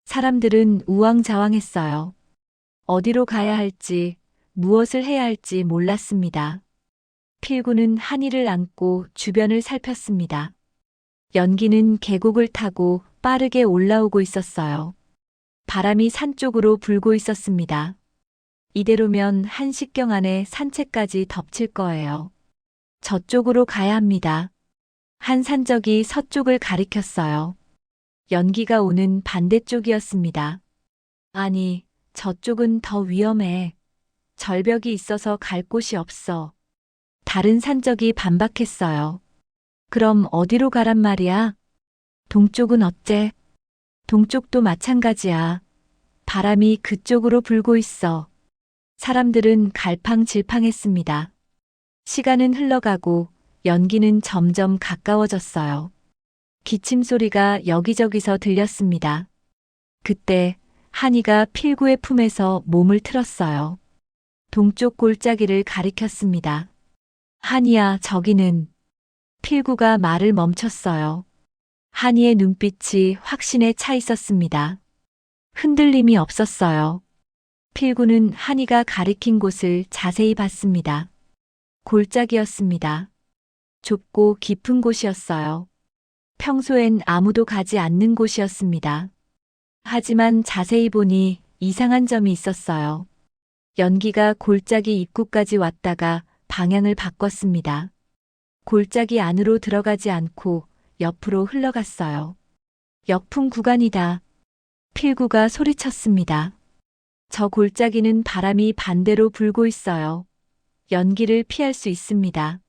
사람들은 우왕좌왕했어요. 어디로 가야 할지, 무엇을 해야 할지 몰랐습니다. 필구는 한이를 안고 주변을 살폈습니다. 연기는 계곡을 타고 빠르게 올라오고 있었어요. 바람이 산 쪽으로 불고 있었습니다. 이대로면 한식경 안에 산채까지 덮칠 거예요. 저쪽으로 가야 합니다. 한 산적이 서쪽을 가리켰어요. 연기가 오는 반대쪽이었습니다. 아니, 저쪽은 더 위험해. 절벽이 있어서 갈 곳이 없어. 다른 산적이 반박했어요. 그럼 어디로 가란 말이야? 동쪽은 어째? 동쪽도 마찬가지야. 바람이 그쪽으로 불고 있어. 사람들은 갈팡질팡했습니다. 시간은 흘러가고 연기는 점점 가까워졌어요. 기침 소리가 여기저기서 들렸습니다. 그때 한이가 필구의 품에서 몸을 틀었어요. 동쪽 골짜기를 가리켰습니다. 한이야, 저기는. 필구가 말을 멈췄어요. 한이의 눈빛이 확신에 차 있었습니다. 흔들림이 없었어요. 필구는 한이가 가리킨 곳을 자세히 봤습니다. 골짜기였습니다. 좁고 깊은 곳이었어요. 평소엔 아무도 가지 않는 곳이었습니다. 하지만 자세히 보니 이상한 점이 있었어요. 연기가 골짜기 입구까지 왔다가 방향을 바꿨습니다. 골짜기 안으로 들어가지 않고 옆으로 흘러갔어요. 역풍 구간이다. 필구가 소리쳤습니다. 저 골짜기는 바람이 반대로 불고 있어요. 연기를 피할 수 있습니다.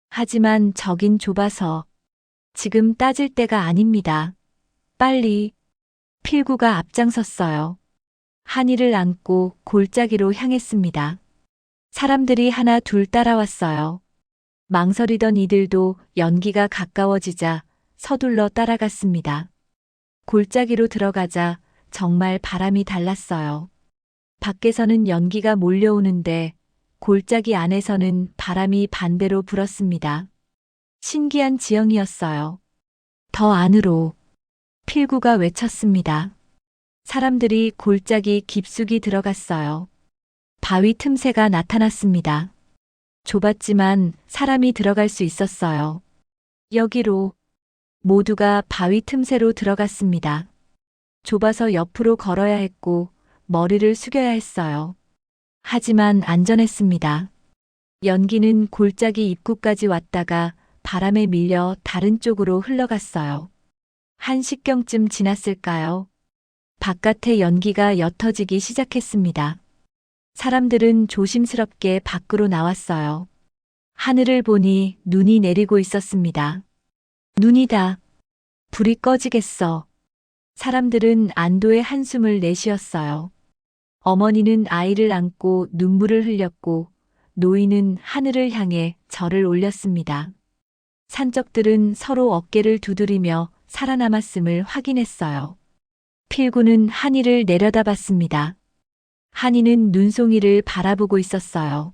하지만 저긴 좁아서 지금 따질 때가 아닙니다. 빨리. 필구가 앞장섰어요. 한이를 안고 골짜기로 향했습니다. 사람들이 하나 둘 따라왔어요. 망설이던 이들도 연기가 가까워지자 서둘러 따라갔습니다. 골짜기로 들어가자 정말 바람이 달랐어요. 밖에서는 연기가 몰려오는데 골짜기 안에서는 바람이 반대로 불었습니다. 신기한 지형이었어요. 더 안으로. 필구가 외쳤습니다. 사람들이 골짜기 깊숙이 들어갔어요. 바위 틈새가 나타났습니다. 좁았지만 사람이 들어갈 수 있었어요. 여기로. 모두가 바위 틈새로 들어갔습니다. 좁아서 옆으로 걸어야 했고 머리를 숙여야 했어요. 하지만 안전했습니다. 연기는 골짜기 입구까지 왔다가 바람에 밀려 다른 쪽으로 흘러갔어요. 1시경쯤 지났을까요? 바깥에 연기가 옅어지기 시작했습니다. 사람들은 조심스럽게 밖으로 나왔어요. 하늘을 보니 눈이 내리고 있었습니다. 눈이다. 불이 꺼지겠어. 사람들은 안도의 한숨을 내쉬었어요. 어머니는 아이를 안고 눈물을 흘렸고 노인은 하늘을 향해 절을 올렸습니다. 산적들은 서로 어깨를 두드리며 살아남았음을 확인했어요. 필구는 한이를 내려다봤습니다. 한이는 눈송이를 바라보고 있었어요.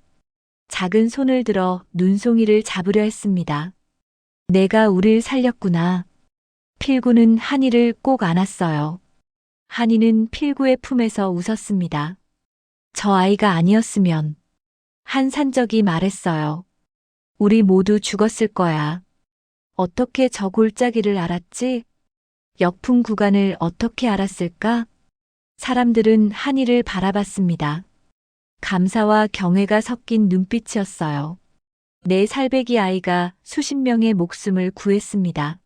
작은 손을 들어 눈송이를 잡으려 했습니다. 내가 우릴 살렸구나. 필구는 한이를 꼭 안았어요. 한이는 필구의 품에서 웃었습니다. 저 아이가 아니었으면. 한 산적이 말했어요. 우리 모두 죽었을 거야. 어떻게 저 골짜기를 알았지? 역풍 구간을 어떻게 알았을까? 사람들은 한이를 바라봤습니다. 감사와 경외가 섞인 눈빛이었어요. 내 살배기 아이가 수십 명의 목숨을 구했습니다.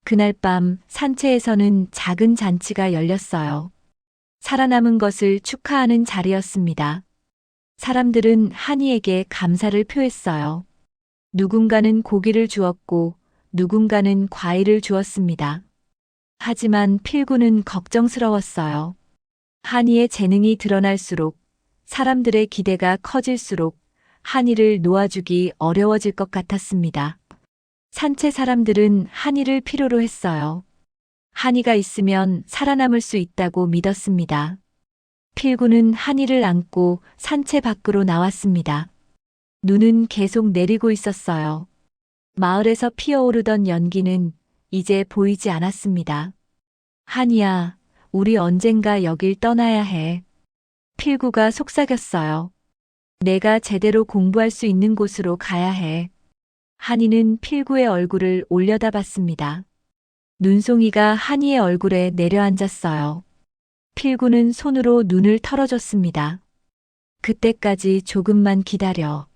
그날 밤 산채에서는 작은 잔치가 열렸어요. 살아남은 것을 축하하는 자리였습니다. 사람들은 한이에게 감사를 표했어요. 누군가는 고기를 주었고 누군가는 과일을 주었습니다. 하지만 필구는 걱정스러웠어요. 한이의 재능이 드러날수록 사람들의 기대가 커질수록 한이를 놓아주기 어려워질 것 같았습니다. 산채 사람들은 한이를 필요로 했어요. 한이가 있으면 살아남을 수 있다고 믿었습니다. 필구는 한이를 안고 산채 밖으로 나왔습니다. 눈은 계속 내리고 있었어요. 마을에서 피어오르던 연기는 이제 보이지 않았습니다. 한이야, 우리 언젠가 여길 떠나야 해. 필구가 속삭였어요. 내가 제대로 공부할 수 있는 곳으로 가야 해. 한이는 필구의 얼굴을 올려다봤습니다. 눈송이가 한이의 얼굴에 내려앉았어요. 필구는 손으로 눈을 털어줬습니다. 그때까지 조금만 기다려.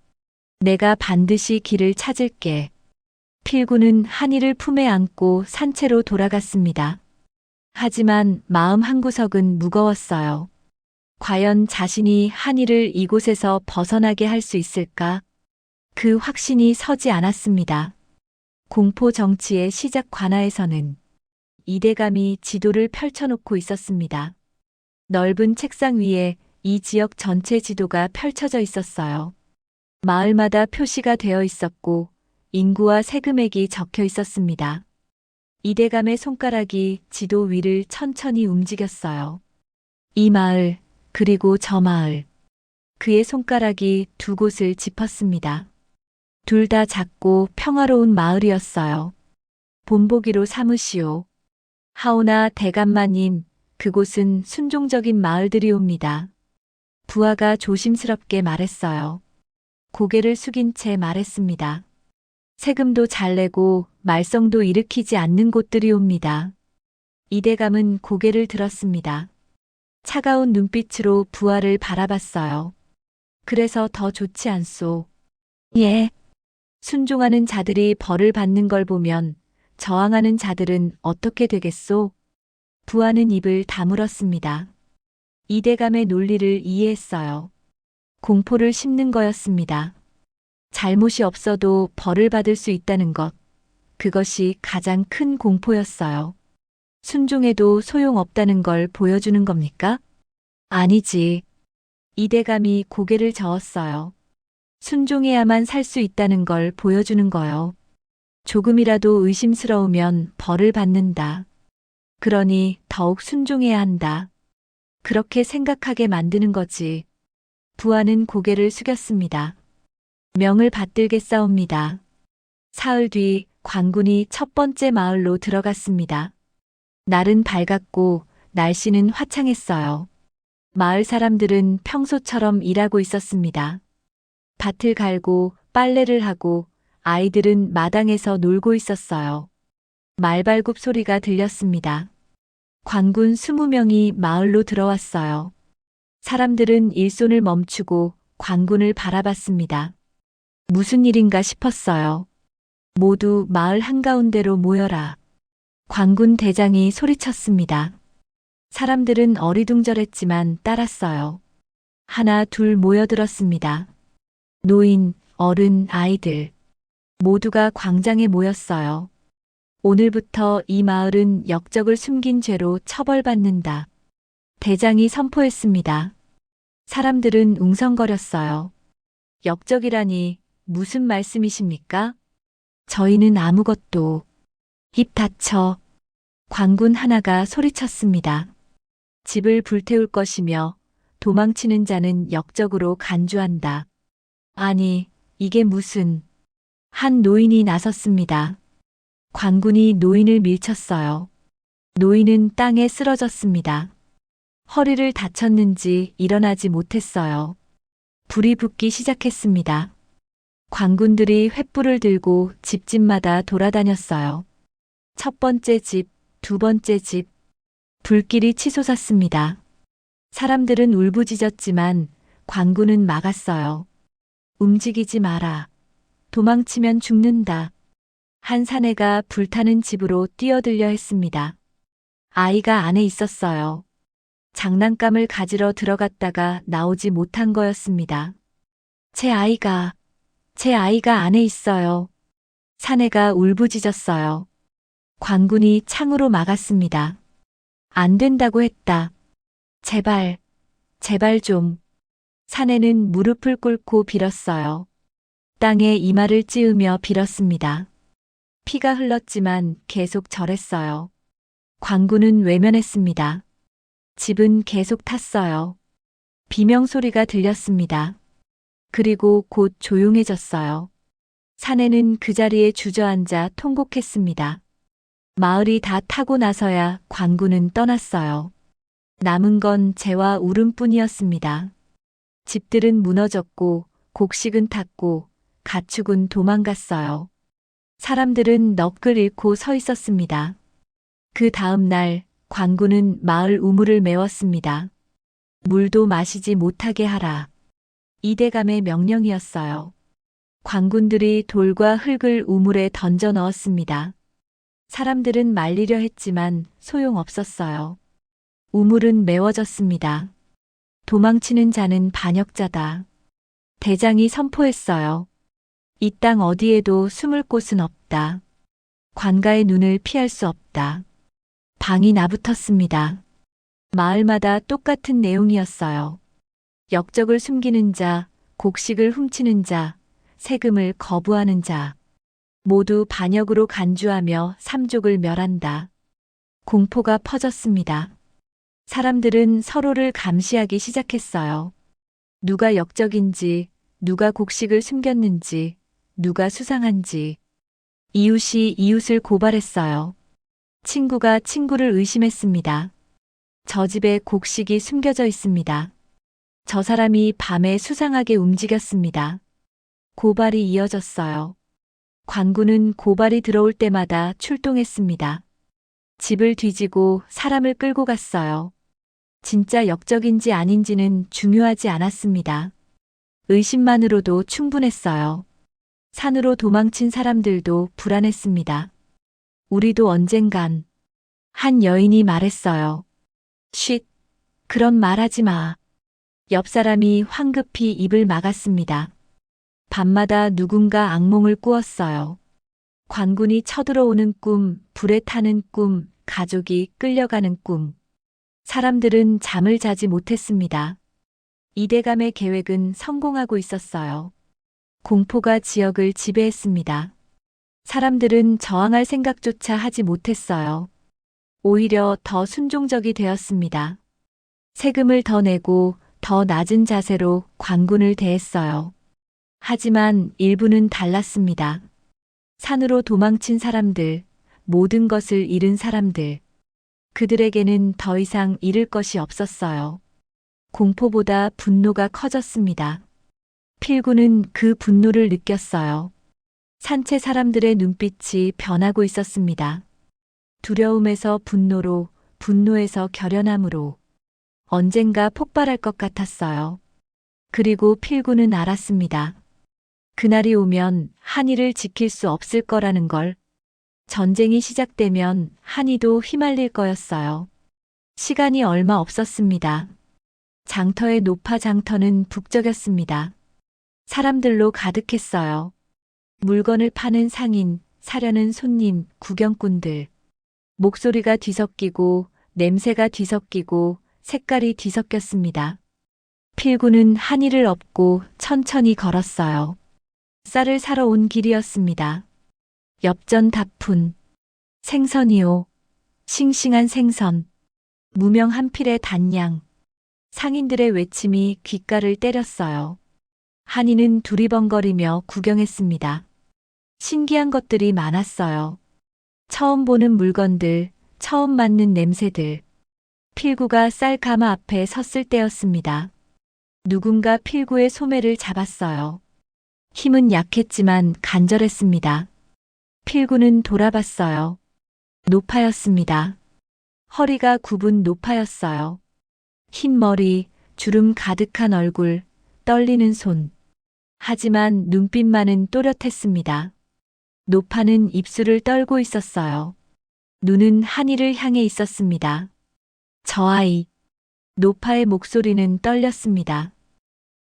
내가 반드시 길을 찾을게. 필구는 한이를 품에 안고 산채로 돌아갔습니다. 하지만 마음 한구석은 무거웠어요. 과연 자신이 한이를 이곳에서 벗어나게 할 수 있을까? 그 확신이 서지 않았습니다. 공포 정치의 시작 관아에서는 이대감이 지도를 펼쳐놓고 있었습니다. 넓은 책상 위에 이 지역 전체 지도가 펼쳐져 있었어요. 마을마다 표시가 되어 있었고 인구와 세금액이 적혀 있었습니다. 이대감의 손가락이 지도 위를 천천히 움직였어요. 이 마을, 그리고 저 마을. 그의 손가락이 두 곳을 짚었습니다. 둘 다 작고 평화로운 마을이었어요. 본보기로 삼으시오. 하오나 대감마님, 그곳은 순종적인 마을들이옵니다. 부하가 조심스럽게 말했어요. 고개를 숙인 채 말했습니다. 세금도 잘 내고 말썽도 일으키지 않는 곳들이옵니다. 이대감은 고개를 들었습니다. 차가운 눈빛으로 부하를 바라봤어요. 그래서 더 좋지 않소. 예. 순종하는 자들이 벌을 받는 걸 보면 저항하는 자들은 어떻게 되겠소? 부하는 입을 다물었습니다. 이대감의 논리를 이해했어요. 공포를 심는 거였습니다. 잘못이 없어도 벌을 받을 수 있다는 것. 그것이 가장 큰 공포였어요. 순종해도 소용없다는 걸 보여주는 겁니까? 아니지. 이대감이 고개를 저었어요. 순종해야만 살 수 있다는 걸 보여주는 거요. 조금이라도 의심스러우면 벌을 받는다. 그러니 더욱 순종해야 한다. 그렇게 생각하게 만드는 거지. 부하는 고개를 숙였습니다. 명을 받들겠사옵니다. 사흘 뒤 관군이 첫 번째 마을로 들어갔습니다. 날은 밝았고 날씨는 화창했어요. 마을 사람들은 평소처럼 일하고 있었습니다. 밭을 갈고 빨래를 하고 아이들은 마당에서 놀고 있었어요. 말발굽 소리가 들렸습니다. 관군 20명이 마을로 들어왔어요. 사람들은 일손을 멈추고 관군을 바라봤습니다. 무슨 일인가 싶었어요. 모두 마을 한가운데로 모여라. 관군 대장이 소리쳤습니다. 사람들은 어리둥절했지만 따랐어요. 하나 둘 모여들었습니다. 노인, 어른, 아이들. 모두가 광장에 모였어요. 오늘부터 이 마을은 역적을 숨긴 죄로 처벌받는다. 대장이 선포했습니다. 사람들은 웅성거렸어요. 역적이라니 무슨 말씀이십니까? 저희는 아무것도. 입 닫혀. 관군 하나가 소리쳤습니다. 집을 불태울 것이며 도망치는 자는 역적으로 간주한다. 아니, 이게 무슨... 한 노인이 나섰습니다. 관군이 노인을 밀쳤어요. 노인은 땅에 쓰러졌습니다. 허리를 다쳤는지 일어나지 못했어요. 불이 붙기 시작했습니다. 관군들이 횃불을 들고 집집마다 돌아다녔어요. 첫 번째 집, 두 번째 집. 불길이 치솟았습니다. 사람들은 울부짖었지만 관군은 막았어요. 움직이지 마라. 도망치면 죽는다. 한 사내가 불타는 집으로 뛰어들려 했습니다. 아이가 안에 있었어요. 장난감을 가지러 들어갔다가 나오지 못한 거였습니다. 제 아이가 안에 있어요. 사내가 울부짖었어요. 관군이 창으로 막았습니다. 안 된다고 했다. 제발 좀. 사내는 무릎을 꿇고 빌었어요. 땅에 이마를 찌으며 빌었습니다. 피가 흘렀지만 계속 절했어요. 관군은 외면했습니다. 집은 계속 탔어요. 비명소리가 들렸습니다. 그리고 곧 조용해졌어요. 사내는 그 자리에 주저앉아 통곡했습니다. 마을이 다 타고 나서야 관군은 떠났어요. 남은 건 재와 울음뿐이었습니다. 집들은 무너졌고 곡식은 탔고 가축은 도망갔어요. 사람들은 넋을 잃고 서 있었습니다. 그 다음 날 관군은 마을 우물을 메웠습니다. 물도 마시지 못하게 하라. 이대감의 명령이었어요. 관군들이 돌과 흙을 우물에 던져 넣었습니다. 사람들은 말리려 했지만 소용없었어요. 우물은 메워졌습니다. 도망치는 자는 반역자다. 대장이 선포했어요. 이 땅 어디에도 숨을 곳은 없다. 관가의 눈을 피할 수 없다. 방이 나붙었습니다. 마을마다 똑같은 내용이었어요. 역적을 숨기는 자, 곡식을 훔치는 자, 세금을 거부하는 자, 모두 반역으로 간주하며 삼족을 멸한다. 공포가 퍼졌습니다. 사람들은 서로를 감시하기 시작했어요. 누가 역적인지, 누가 곡식을 숨겼는지, 누가 수상한지. 이웃이 이웃을 고발했어요. 친구가 친구를 의심했습니다. 저 집에 곡식이 숨겨져 있습니다. 저 사람이 밤에 수상하게 움직였습니다. 고발이 이어졌어요. 관군은 고발이 들어올 때마다 출동했습니다. 집을 뒤지고 사람을 끌고 갔어요. 진짜 역적인지 아닌지는 중요하지 않았습니다. 의심만으로도 충분했어요. 산으로 도망친 사람들도 불안했습니다. 우리도 언젠간. 한 여인이 말했어요. 쉿, 그런 말 하지 마. 옆 사람이 황급히 입을 막았습니다. 밤마다 누군가 악몽을 꾸었어요. 관군이 쳐들어오는 꿈, 불에 타는 꿈, 가족이 끌려가는 꿈. 사람들은 잠을 자지 못했습니다. 이대감의 계획은 성공하고 있었어요. 공포가 지역을 지배했습니다. 사람들은 저항할 생각조차 하지 못했어요. 오히려 더 순종적이 되었습니다. 세금을 더 내고 더 낮은 자세로 관군을 대했어요. 하지만 일부는 달랐습니다. 산으로 도망친 사람들, 모든 것을 잃은 사람들. 그들에게는 더 이상 잃을 것이 없었어요. 공포보다 분노가 커졌습니다. 필구는 그 분노를 느꼈어요. 산채 사람들의 눈빛이 변하고 있었습니다. 두려움에서 분노로, 분노에서 결연함으로. 언젠가 폭발할 것 같았어요. 그리고 필구는 알았습니다. 그날이 오면 한이를 지킬 수 없을 거라는 걸. 전쟁이 시작되면 한이도 휘말릴 거였어요. 시간이 얼마 없었습니다. 장터의 노파 장터는 북적였습니다. 사람들로 가득했어요. 물건을 파는 상인, 사려는 손님, 구경꾼들. 목소리가 뒤섞이고 냄새가 뒤섞이고 색깔이 뒤섞였습니다. 필구는 한이를 업고 천천히 걸었어요. 쌀을 사러 온 길이었습니다. 엽전 다푼, 생선이요, 싱싱한 생선, 무명 한 필의 단양. 상인들의 외침이 귓가를 때렸어요. 한이는 두리번거리며 구경했습니다. 신기한 것들이 많았어요. 처음 보는 물건들, 처음 맡는 냄새들. 필구가 쌀가마 앞에 섰을 때였습니다. 누군가 필구의 소매를 잡았어요. 힘은 약했지만 간절했습니다. 필구는 돌아봤어요. 노파였습니다. 허리가 굽은 노파였어요. 흰 머리, 주름 가득한 얼굴, 떨리는 손. 하지만 눈빛만은 또렷했습니다. 노파는 입술을 떨고 있었어요. 눈은 한이를 향해 있었습니다. 저 아이. 노파의 목소리는 떨렸습니다.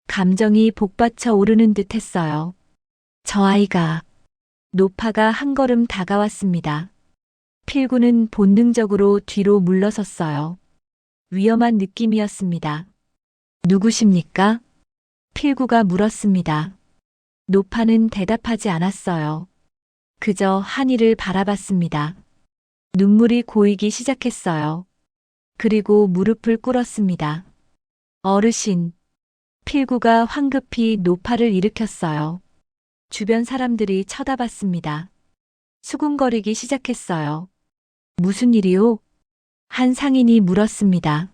감정이 복받쳐 오르는 듯 했어요. 저 아이가. 노파가 한 걸음 다가왔습니다. 필구는 본능적으로 뒤로 물러섰어요. 위험한 느낌이었습니다. 누구십니까? 필구가 물었습니다. 노파는 대답하지 않았어요. 그저 한이를 바라봤습니다. 눈물이 고이기 시작했어요. 그리고 무릎을 꿇었습니다. 어르신. 필구가 황급히 노파를 일으켰어요. 주변 사람들이 쳐다봤습니다. 수군거리기 시작했어요. 무슨 일이요? 한 상인이 물었습니다.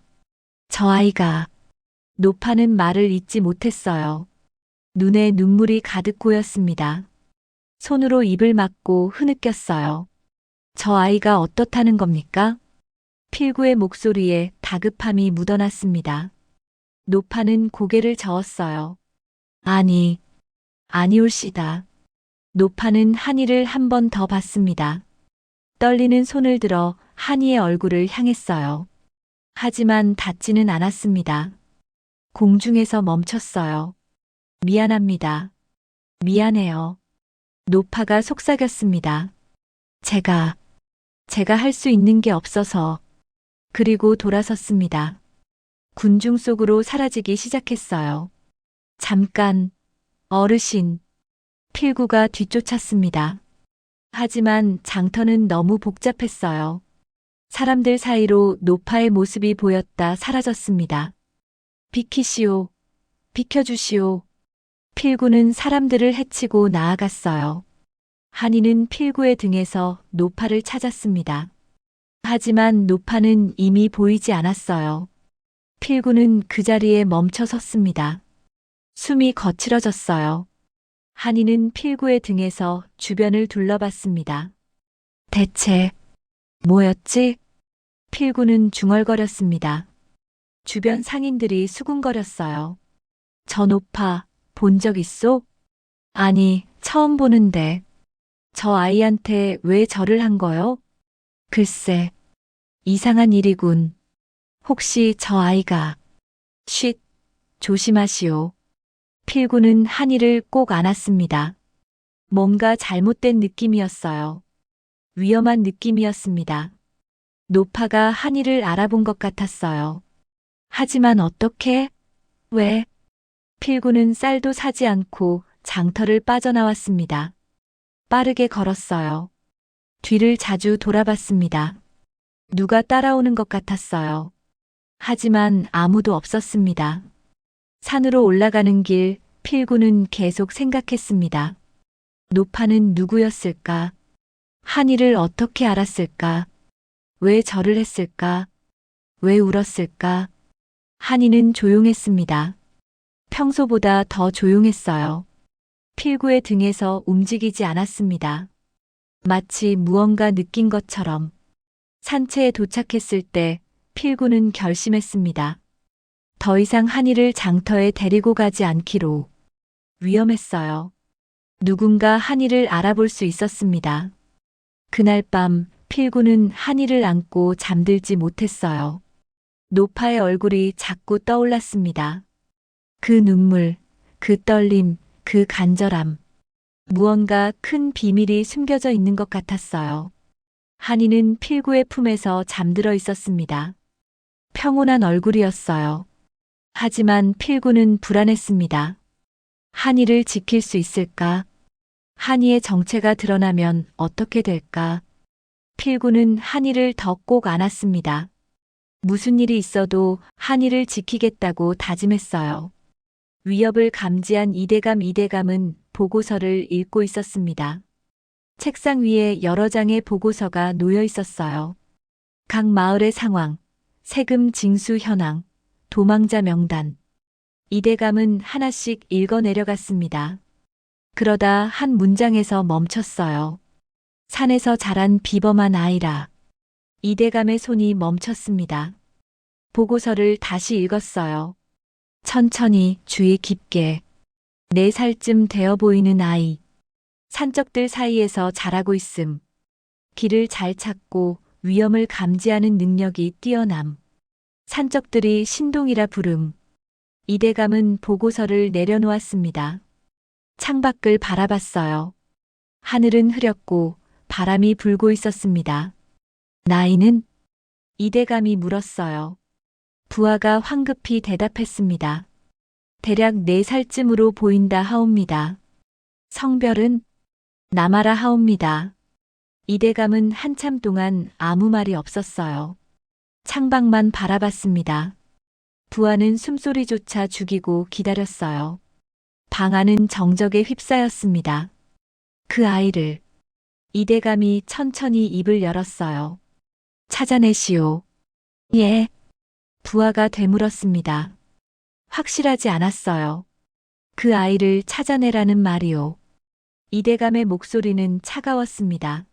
저 아이가. 노파는 말을 잇지 못했어요. 눈에 눈물이 가득 고였습니다. 손으로 입을 막고 흐느꼈어요. 저 아이가 어떻다는 겁니까? 필구의 목소리에 다급함이 묻어났습니다. 노파는 고개를 저었어요. 아니올시다. 노파는 한이를 한 번 더 봤습니다. 떨리는 손을 들어 한이의 얼굴을 향했어요. 하지만 닿지는 않았습니다. 공중에서 멈췄어요. 미안합니다. 미안해요. 노파가 속삭였습니다. 제가 할 수 있는 게 없어서. 그리고 돌아섰습니다. 군중 속으로 사라지기 시작했어요. 잠깐, 어르신. 필구가 뒤쫓았습니다. 하지만 장터는 너무 복잡했어요. 사람들 사이로 노파의 모습이 보였다 사라졌습니다. 비키시오. 비켜주시오. 필구는 사람들을 해치고 나아갔어요. 한이는 필구의 등에서 노파를 찾았습니다. 하지만 노파는 이미 보이지 않았어요. 필구는 그 자리에 멈춰 섰습니다. 숨이 거칠어졌어요. 한이는 필구의 등에서 주변을 둘러봤습니다. 대체 뭐였지? 필구는 중얼거렸습니다. 주변 상인들이 수군거렸어요. 저 노파 본 적 있소? 아니, 처음 보는데. 저 아이한테 왜 절을 한 거요? 글쎄, 이상한 일이군. 혹시 저 아이가... 쉿, 조심하시오. 필구는 한이를 꼭 안았습니다. 뭔가 잘못된 느낌이었어요. 위험한 느낌이었습니다. 노파가 한이를 알아본 것 같았어요. 하지만 어떻게? 왜? 필구는 쌀도 사지 않고 장터를 빠져나왔습니다. 빠르게 걸었어요. 뒤를 자주 돌아봤습니다. 누가 따라오는 것 같았어요. 하지만 아무도 없었습니다. 산으로 올라가는 길, 필구는 계속 생각했습니다. 노파는 누구였을까? 한이를 어떻게 알았을까? 왜 절을 했을까? 왜 울었을까? 한이는 조용했습니다. 평소보다 더 조용했어요. 필구의 등에서 움직이지 않았습니다. 마치 무언가 느낀 것처럼. 산체에 도착했을 때 필구는 결심했습니다. 더 이상 한이를 장터에 데리고 가지 않기로. 위험했어요. 누군가 한이를 알아볼 수 있었습니다. 그날 밤 필구는 한이를 안고 잠들지 못했어요. 노파의 얼굴이 자꾸 떠올랐습니다. 그 눈물, 그 떨림, 그 간절함. 무언가 큰 비밀이 숨겨져 있는 것 같았어요. 한이는 필구의 품에서 잠들어 있었습니다. 평온한 얼굴이었어요. 하지만 필구는 불안했습니다. 한이를 지킬 수 있을까? 한이의 정체가 드러나면 어떻게 될까? 필구는 한이를 더 꼭 안았습니다. 무슨 일이 있어도 한이를 지키겠다고 다짐했어요. 위협을 감지한 이대감은 보고서를 읽고 있었습니다. 책상 위에 여러 장의 보고서가 놓여 있었어요. 각 마을의 상황, 세금 징수 현황, 도망자 명단. 이대감은 하나씩 읽어 내려갔습니다. 그러다 한 문장에서 멈췄어요. 산에서 자란 비범한 아이라. 이대감의 손이 멈췄습니다. 보고서를 다시 읽었어요. 천천히 주의 깊게. 4살쯤 되어 보이는 아이. 산적들 사이에서 자라고 있음. 길을 잘 찾고 위험을 감지하는 능력이 뛰어남. 산적들이 신동이라 부름. 이대감은 보고서를 내려놓았습니다. 창밖을 바라봤어요. 하늘은 흐렸고 바람이 불고 있었습니다. 나이는? 이대감이 물었어요. 부하가 황급히 대답했습니다. 대략 4살쯤으로 보인다 하옵니다. 성별은? 남아라 하옵니다. 이대감은 한참 동안 아무 말이 없었어요. 창밖만 바라봤습니다. 부하는 숨소리조차 죽이고 기다렸어요. 방 안은 정적에 휩싸였습니다. 그 아이를. 이대감이 천천히 입을 열었어요. 찾아내시오. 예. 부하가 되물었습니다. 확실하지 않았어요. 그 아이를 찾아내라는 말이오. 이대감의 목소리는 차가웠습니다.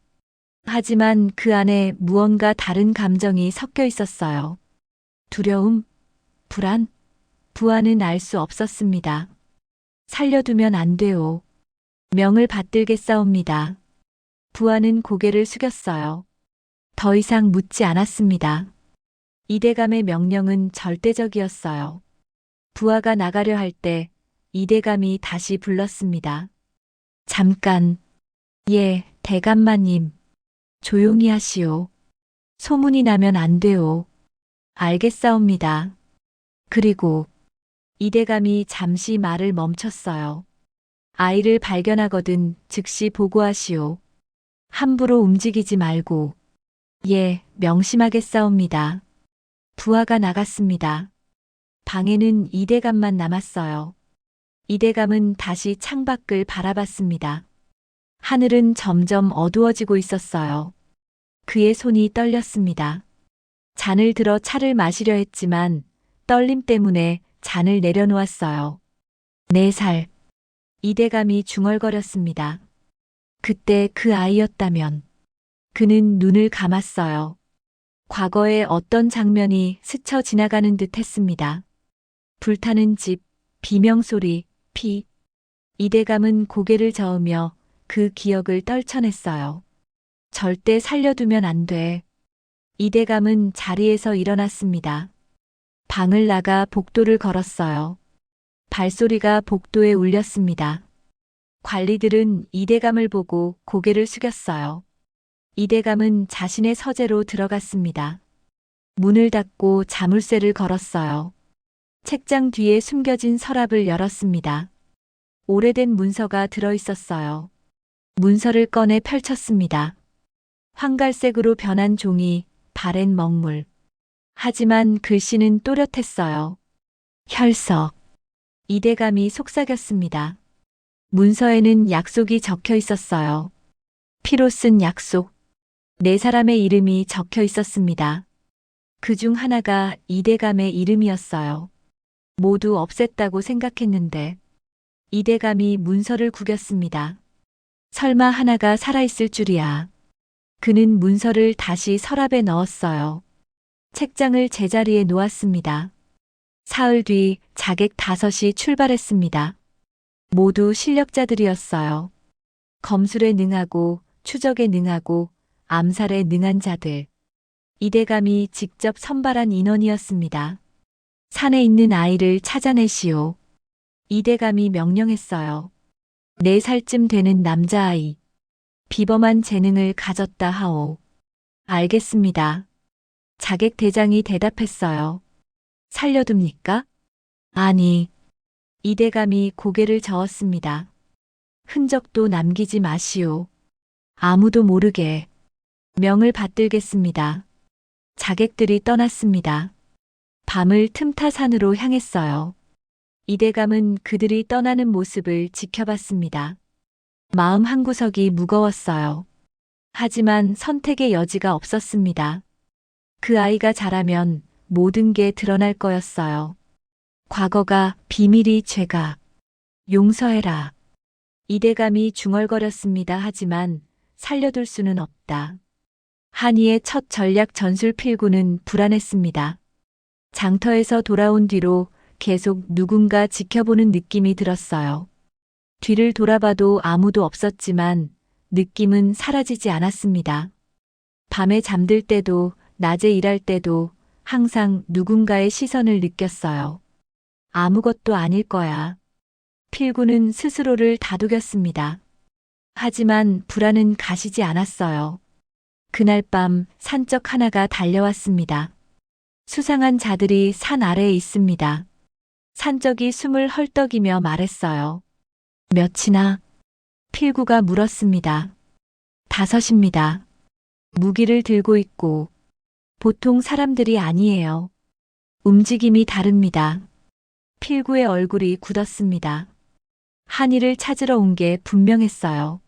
하지만 그 안에 무언가 다른 감정이 섞여 있었어요. 두려움, 불안, 부하는 알 수 없었습니다. 살려두면 안 돼요. 명을 받들겠사옵니다. 부하는 고개를 숙였어요. 더 이상 묻지 않았습니다. 이대감의 명령은 절대적이었어요. 부하가 나가려 할 때 이대감이 다시 불렀습니다. 잠깐. 예, 대감마님. 조용히 하시오. 소문이 나면 안 돼요. 알겠사옵니다. 그리고 이대감이 잠시 말을 멈췄어요. 아이를 발견하거든 즉시 보고하시오. 함부로 움직이지 말고. 예, 명심하겠사옵니다. 부하가 나갔습니다. 방에는 이대감만 남았어요. 이대감은 다시 창밖을 바라봤습니다. 하늘은 점점 어두워지고 있었어요. 그의 손이 떨렸습니다. 잔을 들어 차를 마시려 했지만 떨림 때문에 잔을 내려놓았어요. 4살. 이대감이 중얼거렸습니다. 그때 그 아이였다면. 그는 눈을 감았어요. 과거의 어떤 장면이 스쳐 지나가는 듯 했습니다. 불타는 집, 비명소리, 피. 이대감은 고개를 저으며 그 기억을 떨쳐냈어요. 절대 살려두면 안 돼. 이대감은 자리에서 일어났습니다. 방을 나가 복도를 걸었어요. 발소리가 복도에 울렸습니다. 관리들은 이대감을 보고 고개를 숙였어요. 이대감은 자신의 서재로 들어갔습니다. 문을 닫고 자물쇠를 걸었어요. 책장 뒤에 숨겨진 서랍을 열었습니다. 오래된 문서가 들어 있었어요. 문서를 꺼내 펼쳤습니다. 황갈색으로 변한 종이, 바랜 먹물. 하지만 글씨는 또렷했어요. 혈서. 이대감이 속삭였습니다. 문서에는 약속이 적혀 있었어요. 피로 쓴 약속. 4사람의 이름이 적혀 있었습니다. 그중 하나가 이대감의 이름이었어요. 모두 없앴다고 생각했는데 이대감이 문서를 구겼습니다. 설마 하나가 살아있을 줄이야. 그는 문서를 다시 서랍에 넣었어요. 책장을 제자리에 놓았습니다. 사흘 뒤 자객 5이 출발했습니다. 모두 실력자들이었어요. 검술에 능하고 추적에 능하고 암살에 능한 자들. 이대감이 직접 선발한 인원이었습니다. 산에 있는 아이를 찾아내시오. 이대감이 명령했어요. 4살쯤 되는 남자아이. 비범한 재능을 가졌다 하오. 알겠습니다. 자객 대장이 대답했어요. 살려둡니까? 아니. 이대감이 고개를 저었습니다. 흔적도 남기지 마시오. 아무도 모르게. 명을 받들겠습니다. 자객들이 떠났습니다. 밤을 틈타 산으로 향했어요. 이대감은 그들이 떠나는 모습을 지켜봤습니다. 마음 한구석이 무거웠어요. 하지만 선택의 여지가 없었습니다. 그 아이가 자라면 모든 게 드러날 거였어요. 과거가 비밀이 죄가. 용서해라. 이대감이 중얼거렸습니다. 하지만 살려둘 수는 없다. 한이의 첫 전략 전술 필구는 불안했습니다. 장터에서 돌아온 뒤로 계속 누군가 지켜보는 느낌이 들었어요. 뒤를 돌아봐도 아무도 없었지만 느낌은 사라지지 않았습니다. 밤에 잠들 때도 낮에 일할 때도 항상 누군가의 시선을 느꼈어요. 아무것도 아닐 거야. 필구는 스스로를 다독였습니다. 하지만 불안은 가시지 않았어요. 그날 밤 산적 하나가 달려왔습니다. 수상한 자들이 산 아래에 있습니다. 산적이 숨을 헐떡이며 말했어요. 몇이나? 필구가 물었습니다. 5입니다. 무기를 들고 있고 보통 사람들이 아니에요. 움직임이 다릅니다. 필구의 얼굴이 굳었습니다. 한이를 찾으러 온 게 분명했어요.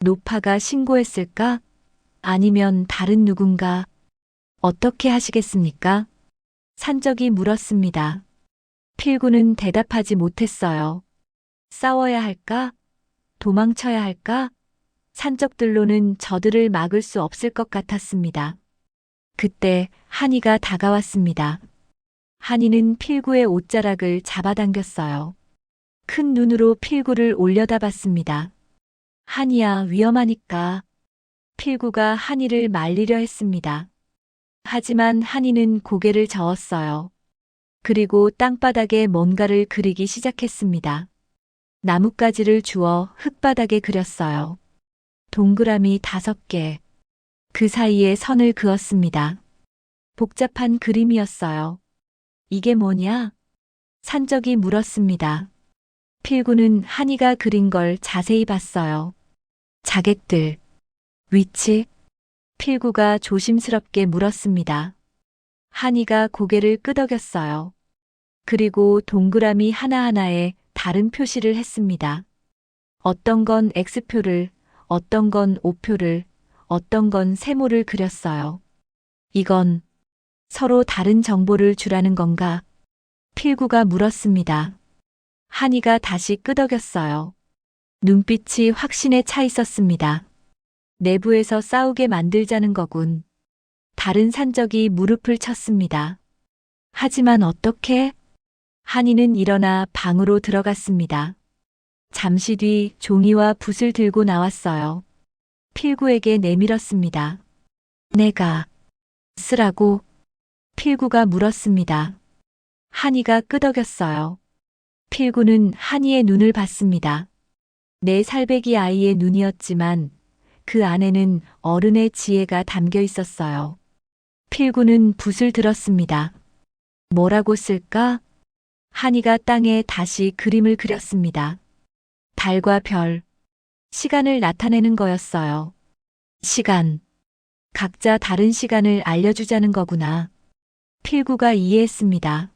노파가 신고했을까? 아니면 다른 누군가? 어떻게 하시겠습니까? 산적이 물었습니다. 필구는 대답하지 못했어요. 싸워야 할까? 도망쳐야 할까? 산적들로는 저들을 막을 수 없을 것 같았습니다. 그때 한이가 다가왔습니다. 한이는 필구의 옷자락을 잡아당겼어요. 큰 눈으로 필구를 올려다봤습니다. 한이야, 위험하니까. 필구가 한이를 말리려 했습니다. 하지만 한이는 고개를 저었어요. 그리고 땅바닥에 뭔가를 그리기 시작했습니다. 나뭇가지를 주워 흙바닥에 그렸어요. 동그라미 5개. 그 사이에 선을 그었습니다. 복잡한 그림이었어요. 이게 뭐냐? 산적이 물었습니다. 필구는 한이가 그린 걸 자세히 봤어요. 자객들, 위치? 필구가 조심스럽게 물었습니다. 한이가 고개를 끄덕였어요. 그리고 동그라미 하나하나에 다른 표시를 했습니다. 어떤 건 X표를, 어떤 건 O표를, 어떤 건 세모를 그렸어요. 이건 서로 다른 정보를 주라는 건가? 필구가 물었습니다. 한이가 다시 끄덕였어요. 눈빛이 확신에 차 있었습니다. 내부에서 싸우게 만들자는 거군. 다른 산적이 무릎을 쳤습니다. 하지만 어떻게? 한이는 일어나 방으로 들어갔습니다. 잠시 뒤 종이와 붓을 들고 나왔어요. 필구에게 내밀었습니다. 내가 쓰라고? 필구가 물었습니다. 한이가 끄덕였어요. 필구는 한이의 눈을 봤습니다. 4살배기 아이의 눈이었지만 그 안에는 어른의 지혜가 담겨 있었어요. 필구는 붓을 들었습니다. 뭐라고 쓸까? 한이가 땅에 다시 그림을 그렸습니다. 달과 별, 시간을 나타내는 거였어요. 시간. 각자 다른 시간을 알려주자는 거구나. 필구가 이해했습니다.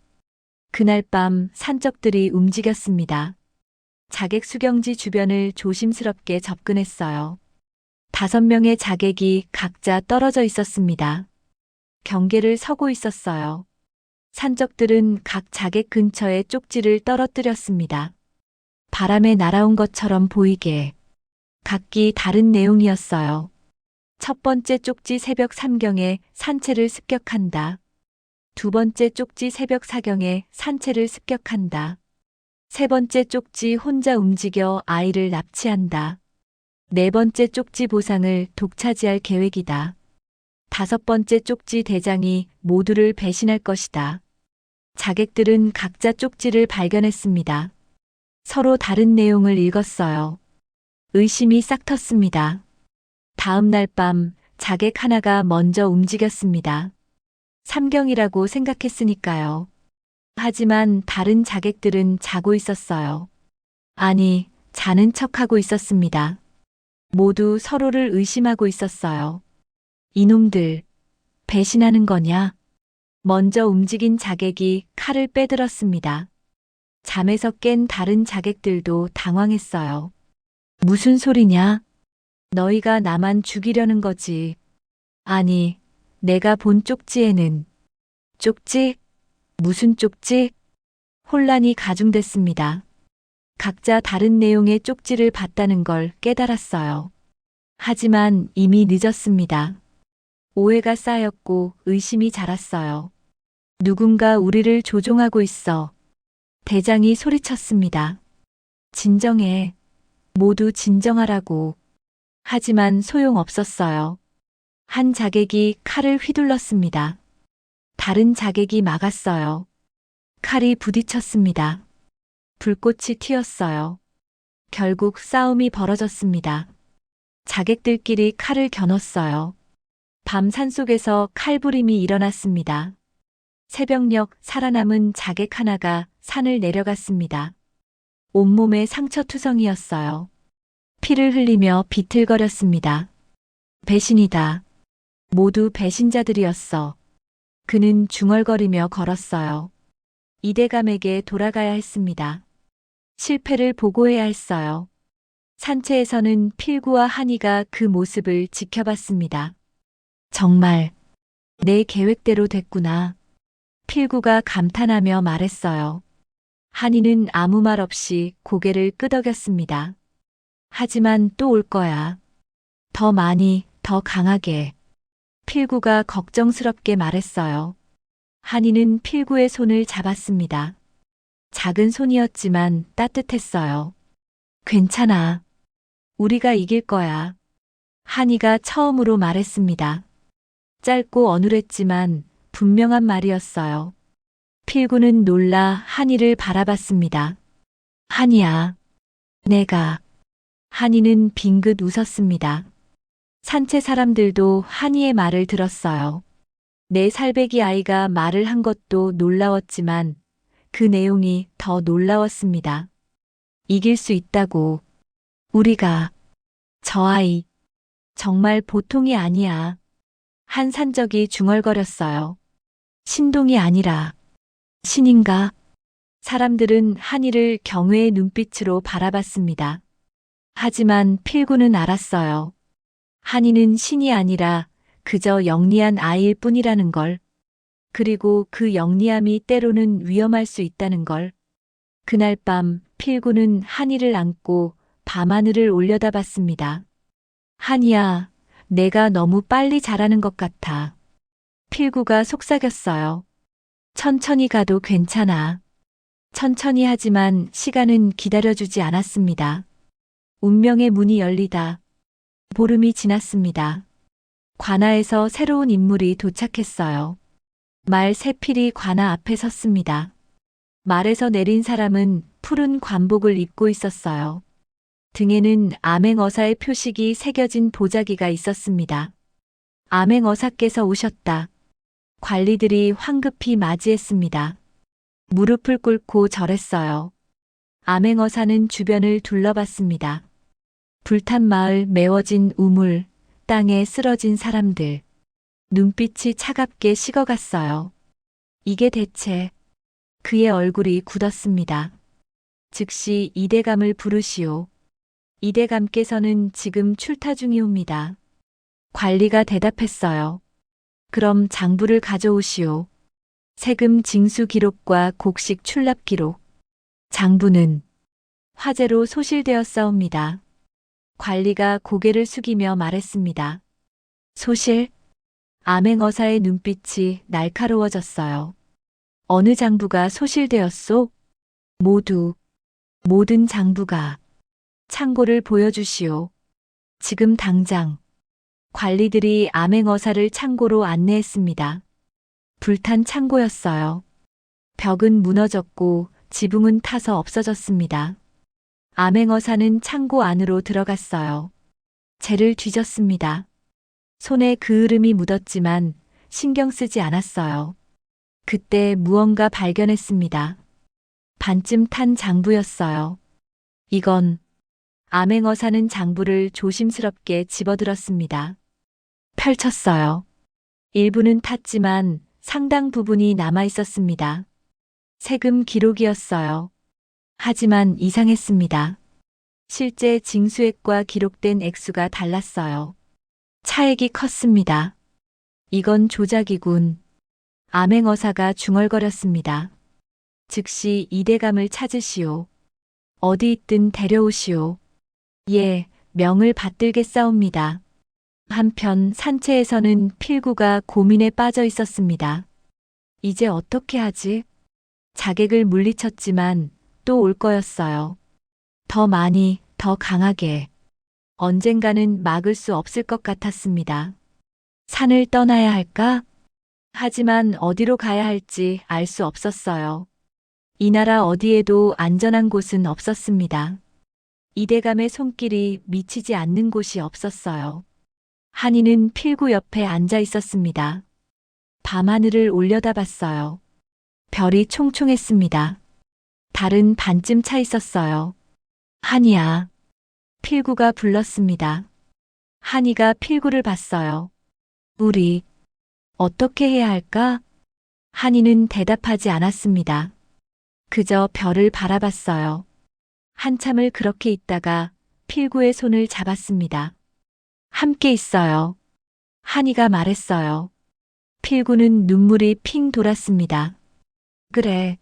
그날 밤 산적들이 움직였습니다. 자객 수경지 주변을 조심스럽게 접근했어요. 5명의 자객이 각자 떨어져 있었습니다. 경계를 서고 있었어요. 산적들은 각 자객 근처에 쪽지를 떨어뜨렸습니다. 바람에 날아온 것처럼 보이게. 각기 다른 내용이었어요. 첫 번째 쪽지 새벽 3경에 산채를 습격한다. 두 번째 쪽지 새벽 4경에 산채를 습격한다. 세 번째 쪽지 혼자 움직여 아이를 납치한다. 네 번째 쪽지 보상을 독차지할 계획이다. 5번째 쪽지 대장이 모두를 배신할 것이다. 자객들은 각자 쪽지를 발견했습니다. 서로 다른 내용을 읽었어요. 의심이 싹 텄습니다. 다음 날 밤 자객 하나가 먼저 움직였습니다. 3경이라고 생각했으니까요. 하지만 다른 자객들은 자고 있었어요. 아니, 자는 척하고 있었습니다. 모두 서로를 의심하고 있었어요. 이놈들, 배신하는 거냐? 먼저 움직인 자객이 칼을 빼들었습니다. 잠에서 깬 다른 자객들도 당황했어요. 무슨 소리냐? 너희가 나만 죽이려는 거지. 아니, 내가 본 쪽지에는. 쪽지? 무슨 쪽지? 혼란이 가중됐습니다. 각자 다른 내용의 쪽지를 봤다는 걸 깨달았어요. 하지만 이미 늦었습니다. 오해가 쌓였고 의심이 자랐어요. 누군가 우리를 조종하고 있어. 대장이 소리쳤습니다. 진정해. 모두 진정하라고. 하지만 소용없었어요. 한 자객이 칼을 휘둘렀습니다. 다른 자객이 막았어요. 칼이 부딪혔습니다. 불꽃이 튀었어요. 결국 싸움이 벌어졌습니다. 자객들끼리 칼을 겨눴어요. 밤 산속에서 칼부림이 일어났습니다. 새벽녘 살아남은 자객 하나가 산을 내려갔습니다. 온몸에 상처투성이었어요. 피를 흘리며 비틀거렸습니다. 배신이다. 모두 배신자들이었어. 그는 중얼거리며 걸었어요. 이대감에게 돌아가야 했습니다. 실패를 보고해야 했어요. 산채에서는 필구와 한이가 그 모습을 지켜봤습니다. 정말 내 계획대로 됐구나. 필구가 감탄하며 말했어요. 한이는 아무 말 없이 고개를 끄덕였습니다. 하지만 또 올 거야. 더 많이, 더 강하게. 필구가 걱정스럽게 말했어요. 한이는 필구의 손을 잡았습니다. 작은 손이었지만 따뜻했어요. 괜찮아. 우리가 이길 거야. 한이가 처음으로 말했습니다. 짧고 어눌했지만 분명한 말이었어요. 필구는 놀라 한이를 바라봤습니다. 한이야. 내가. 한이는 빙긋 웃었습니다. 산채 사람들도 한이의 말을 들었어요. 내 살배기 아이가 말을 한 것도 놀라웠지만 그 내용이 더 놀라웠습니다. 이길 수 있다고. 우리가. 저 아이. 정말 보통이 아니야. 한 산적이 중얼거렸어요. 신동이 아니라 신인가? 사람들은 한이를 경외의 눈빛으로 바라봤습니다. 하지만 필구는 알았어요. 한이는 신이 아니라 그저 영리한 아이일 뿐이라는 걸. 그리고 그 영리함이 때로는 위험할 수 있다는 걸. 그날 밤 필구는 한이를 안고 밤하늘을 올려다봤습니다. 한이야, 내가 너무 빨리 자라는 것 같아. 필구가 속삭였어요. 천천히 가도 괜찮아. 천천히 하지만 시간은 기다려주지 않았습니다. 운명의 문이 열리다. 보름이 지났습니다. 관아에서 새로운 인물이 도착했어요. 말 세필이 관아 앞에 섰습니다. 말에서 내린 사람은 푸른 관복을 입고 있었어요. 등에는 암행어사의 표식이 새겨진 보자기가 있었습니다. 암행어사께서 오셨다. 관리들이 황급히 맞이했습니다. 무릎을 꿇고 절했어요. 암행어사는 주변을 둘러봤습니다. 불탄 마을, 메워진 우물, 땅에 쓰러진 사람들. 눈빛이 차갑게 식어갔어요. 이게 대체. 그의 얼굴이 굳었습니다. 즉시 이대감을 부르시오. 이대감께서는 지금 출타 중이옵니다. 관리가 대답했어요. 그럼 장부를 가져오시오. 세금 징수 기록과 곡식 출납 기록. 장부는 화재로 소실되었사옵니다. 관리가 고개를 숙이며 말했습니다. 소실? 암행어사의 눈빛이 날카로워졌어요. 어느 장부가 소실되었소? 모든 장부가. 창고를 보여주시오. 지금 당장. 관리들이 암행어사를 창고로 안내했습니다. 불탄 창고였어요. 벽은 무너졌고 지붕은 타서 없어졌습니다. 암행어사는 창고 안으로 들어갔어요. 재를 뒤졌습니다. 손에 그을음이 묻었지만 신경 쓰지 않았어요. 그때 무언가 발견했습니다. 반쯤 탄 장부였어요. 이건. 암행어사는 장부를 조심스럽게 집어들었습니다. 펼쳤어요. 일부는 탔지만 상당 부분이 남아 있었습니다. 세금 기록이었어요. 하지만 이상했습니다. 실제 징수액과 기록된 액수가 달랐어요. 차액이 컸습니다. 이건 조작이군. 암행어사가 중얼거렸습니다. 즉시 이대감을 찾으시오. 어디 있든 데려오시오. 예, 명을 받들겠사옵니다. 한편 산채에서는 필구가 고민에 빠져 있었습니다. 이제 어떻게 하지? 자객을 물리쳤지만 또 올 거였어요. 더 많이, 더 강하게. 언젠가는 막을 수 없을 것 같았습니다. 산을 떠나야 할까? 하지만 어디로 가야 할지 알 수 없었어요. 이 나라 어디에도 안전한 곳은 없었습니다. 이대감의 손길이 미치지 않는 곳이 없었어요. 한이는 필구 옆에 앉아 있었습니다. 밤하늘을 올려다봤어요. 별이 총총했습니다. 달은 반쯤 차 있었어요. 한이야. 필구가 불렀습니다. 한이가 필구를 봤어요. 우리 어떻게 해야 할까? 한이는 대답하지 않았습니다. 그저 별을 바라봤어요. 한참을 그렇게 있다가 필구의 손을 잡았습니다. 함께 있어요. 한이가 말했어요. 필구는 눈물이 핑 돌았습니다. 그래.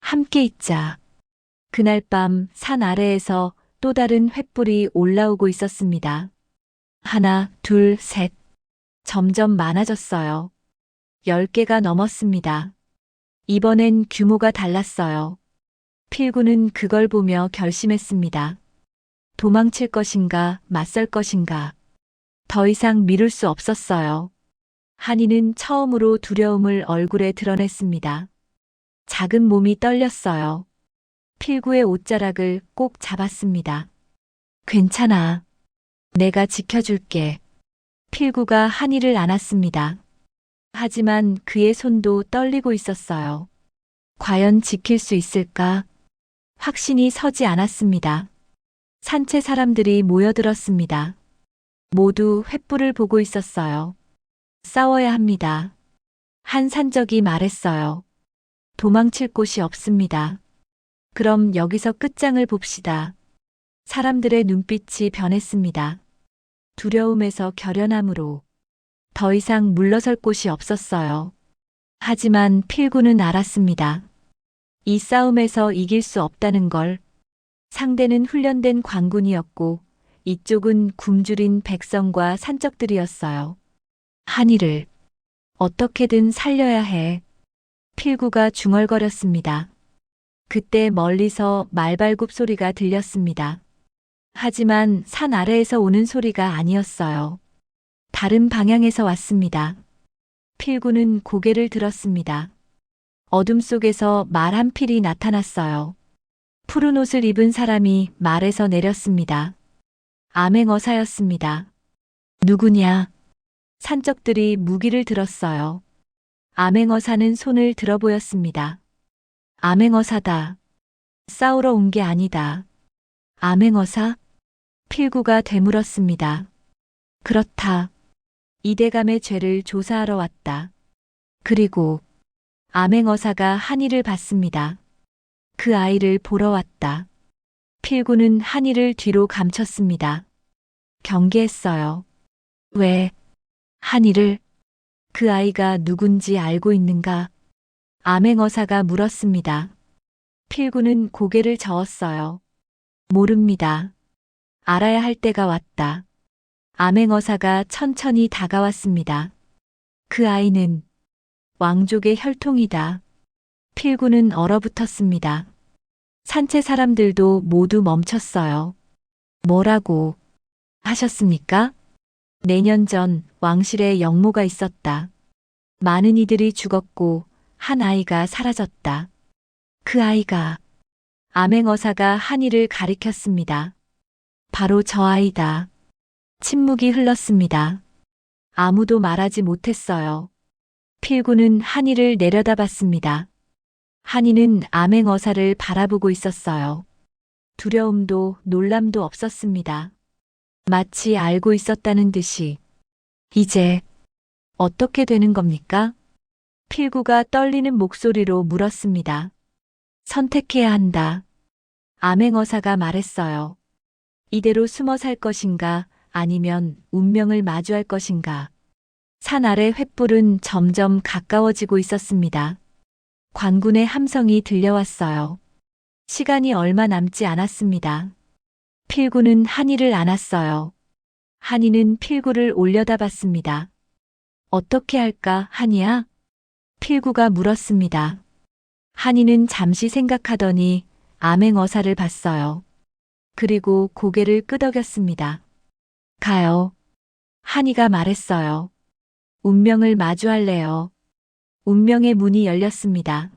함께 있자. 그날 밤 산 아래에서 또 다른 횃불이 올라오고 있었습니다. 하나, 둘, 셋. 점점 많아졌어요. 10개가 넘었습니다. 이번엔 규모가 달랐어요. 필구는 그걸 보며 결심했습니다. 도망칠 것인가, 맞설 것인가. 더 이상 미룰 수 없었어요. 한이는 처음으로 두려움을 얼굴에 드러냈습니다. 작은 몸이 떨렸어요. 필구의 옷자락을 꼭 잡았습니다. 괜찮아. 내가 지켜줄게. 필구가 한이를 안았습니다. 하지만 그의 손도 떨리고 있었어요. 과연 지킬 수 있을까? 확신이 서지 않았습니다. 산채 사람들이 모여들었습니다. 모두 횃불을 보고 있었어요. 싸워야 합니다. 한 산적이 말했어요. 도망칠 곳이 없습니다. 그럼 여기서 끝장을 봅시다. 사람들의 눈빛이 변했습니다. 두려움에서 결연함으로 더 이상 물러설 곳이 없었어요. 하지만 필구는 알았습니다. 이 싸움에서 이길 수 없다는 걸. 상대는 훈련된 관군이었고 이쪽은 굶주린 백성과 산적들이었어요. 한이를 어떻게든 살려야 해. 필구가 중얼거렸습니다. 그때 멀리서 말발굽 소리가 들렸습니다. 하지만 산 아래에서 오는 소리가 아니었어요. 다른 방향에서 왔습니다. 필구는 고개를 들었습니다. 어둠 속에서 말 한 필이 나타났어요. 푸른 옷을 입은 사람이 말에서 내렸습니다. 암행어사였습니다. 누구냐? 산적들이 무기를 들었어요. 암행어사는 손을 들어 보였습니다. 암행어사다. 싸우러 온 게 아니다. 암행어사? 필구가 되물었습니다. 그렇다. 이대감의 죄를 조사하러 왔다. 그리고 암행어사가 한이를 봤습니다. 그 아이를 보러 왔다. 필구는 한이를 뒤로 감췄습니다. 경계했어요. 왜? 한이를? 그 아이가 누군지 알고 있는가? 암행어사가 물었습니다. 필구는 고개를 저었어요. 모릅니다. 알아야 할 때가 왔다. 암행어사가 천천히 다가왔습니다. 그 아이는 왕족의 혈통이다. 필구는 얼어붙었습니다. 산채 사람들도 모두 멈췄어요. 뭐라고 하셨습니까? 내년 전 왕실에 영모가 있었다. 많은 이들이 죽었고 한 아이가 사라졌다. 그 아이가 암행어사가 한이를 가리켰습니다. 바로 저 아이다. 침묵이 흘렀습니다. 아무도 말하지 못했어요. 필구는 한이를 내려다봤습니다. 한이는 암행어사를 바라보고 있었어요. 두려움도 놀람도 없었습니다. 마치 알고 있었다는 듯이. 이제 어떻게 되는 겁니까? 필구가 떨리는 목소리로 물었습니다. 선택해야 한다. 암행어사가 말했어요. 이대로 숨어 살 것인가 아니면 운명을 마주할 것인가. 산 아래 횃불은 점점 가까워지고 있었습니다. 관군의 함성이 들려왔어요. 시간이 얼마 남지 않았습니다. 필구는 한이를 안았어요. 한이는 필구를 올려다봤습니다. 어떻게 할까, 한이야? 필구가 물었습니다. 한이는 잠시 생각하더니 암행어사를 봤어요. 그리고 고개를 끄덕였습니다. 가요. 한이가 말했어요. 운명을 마주할래요. 운명의 문이 열렸습니다.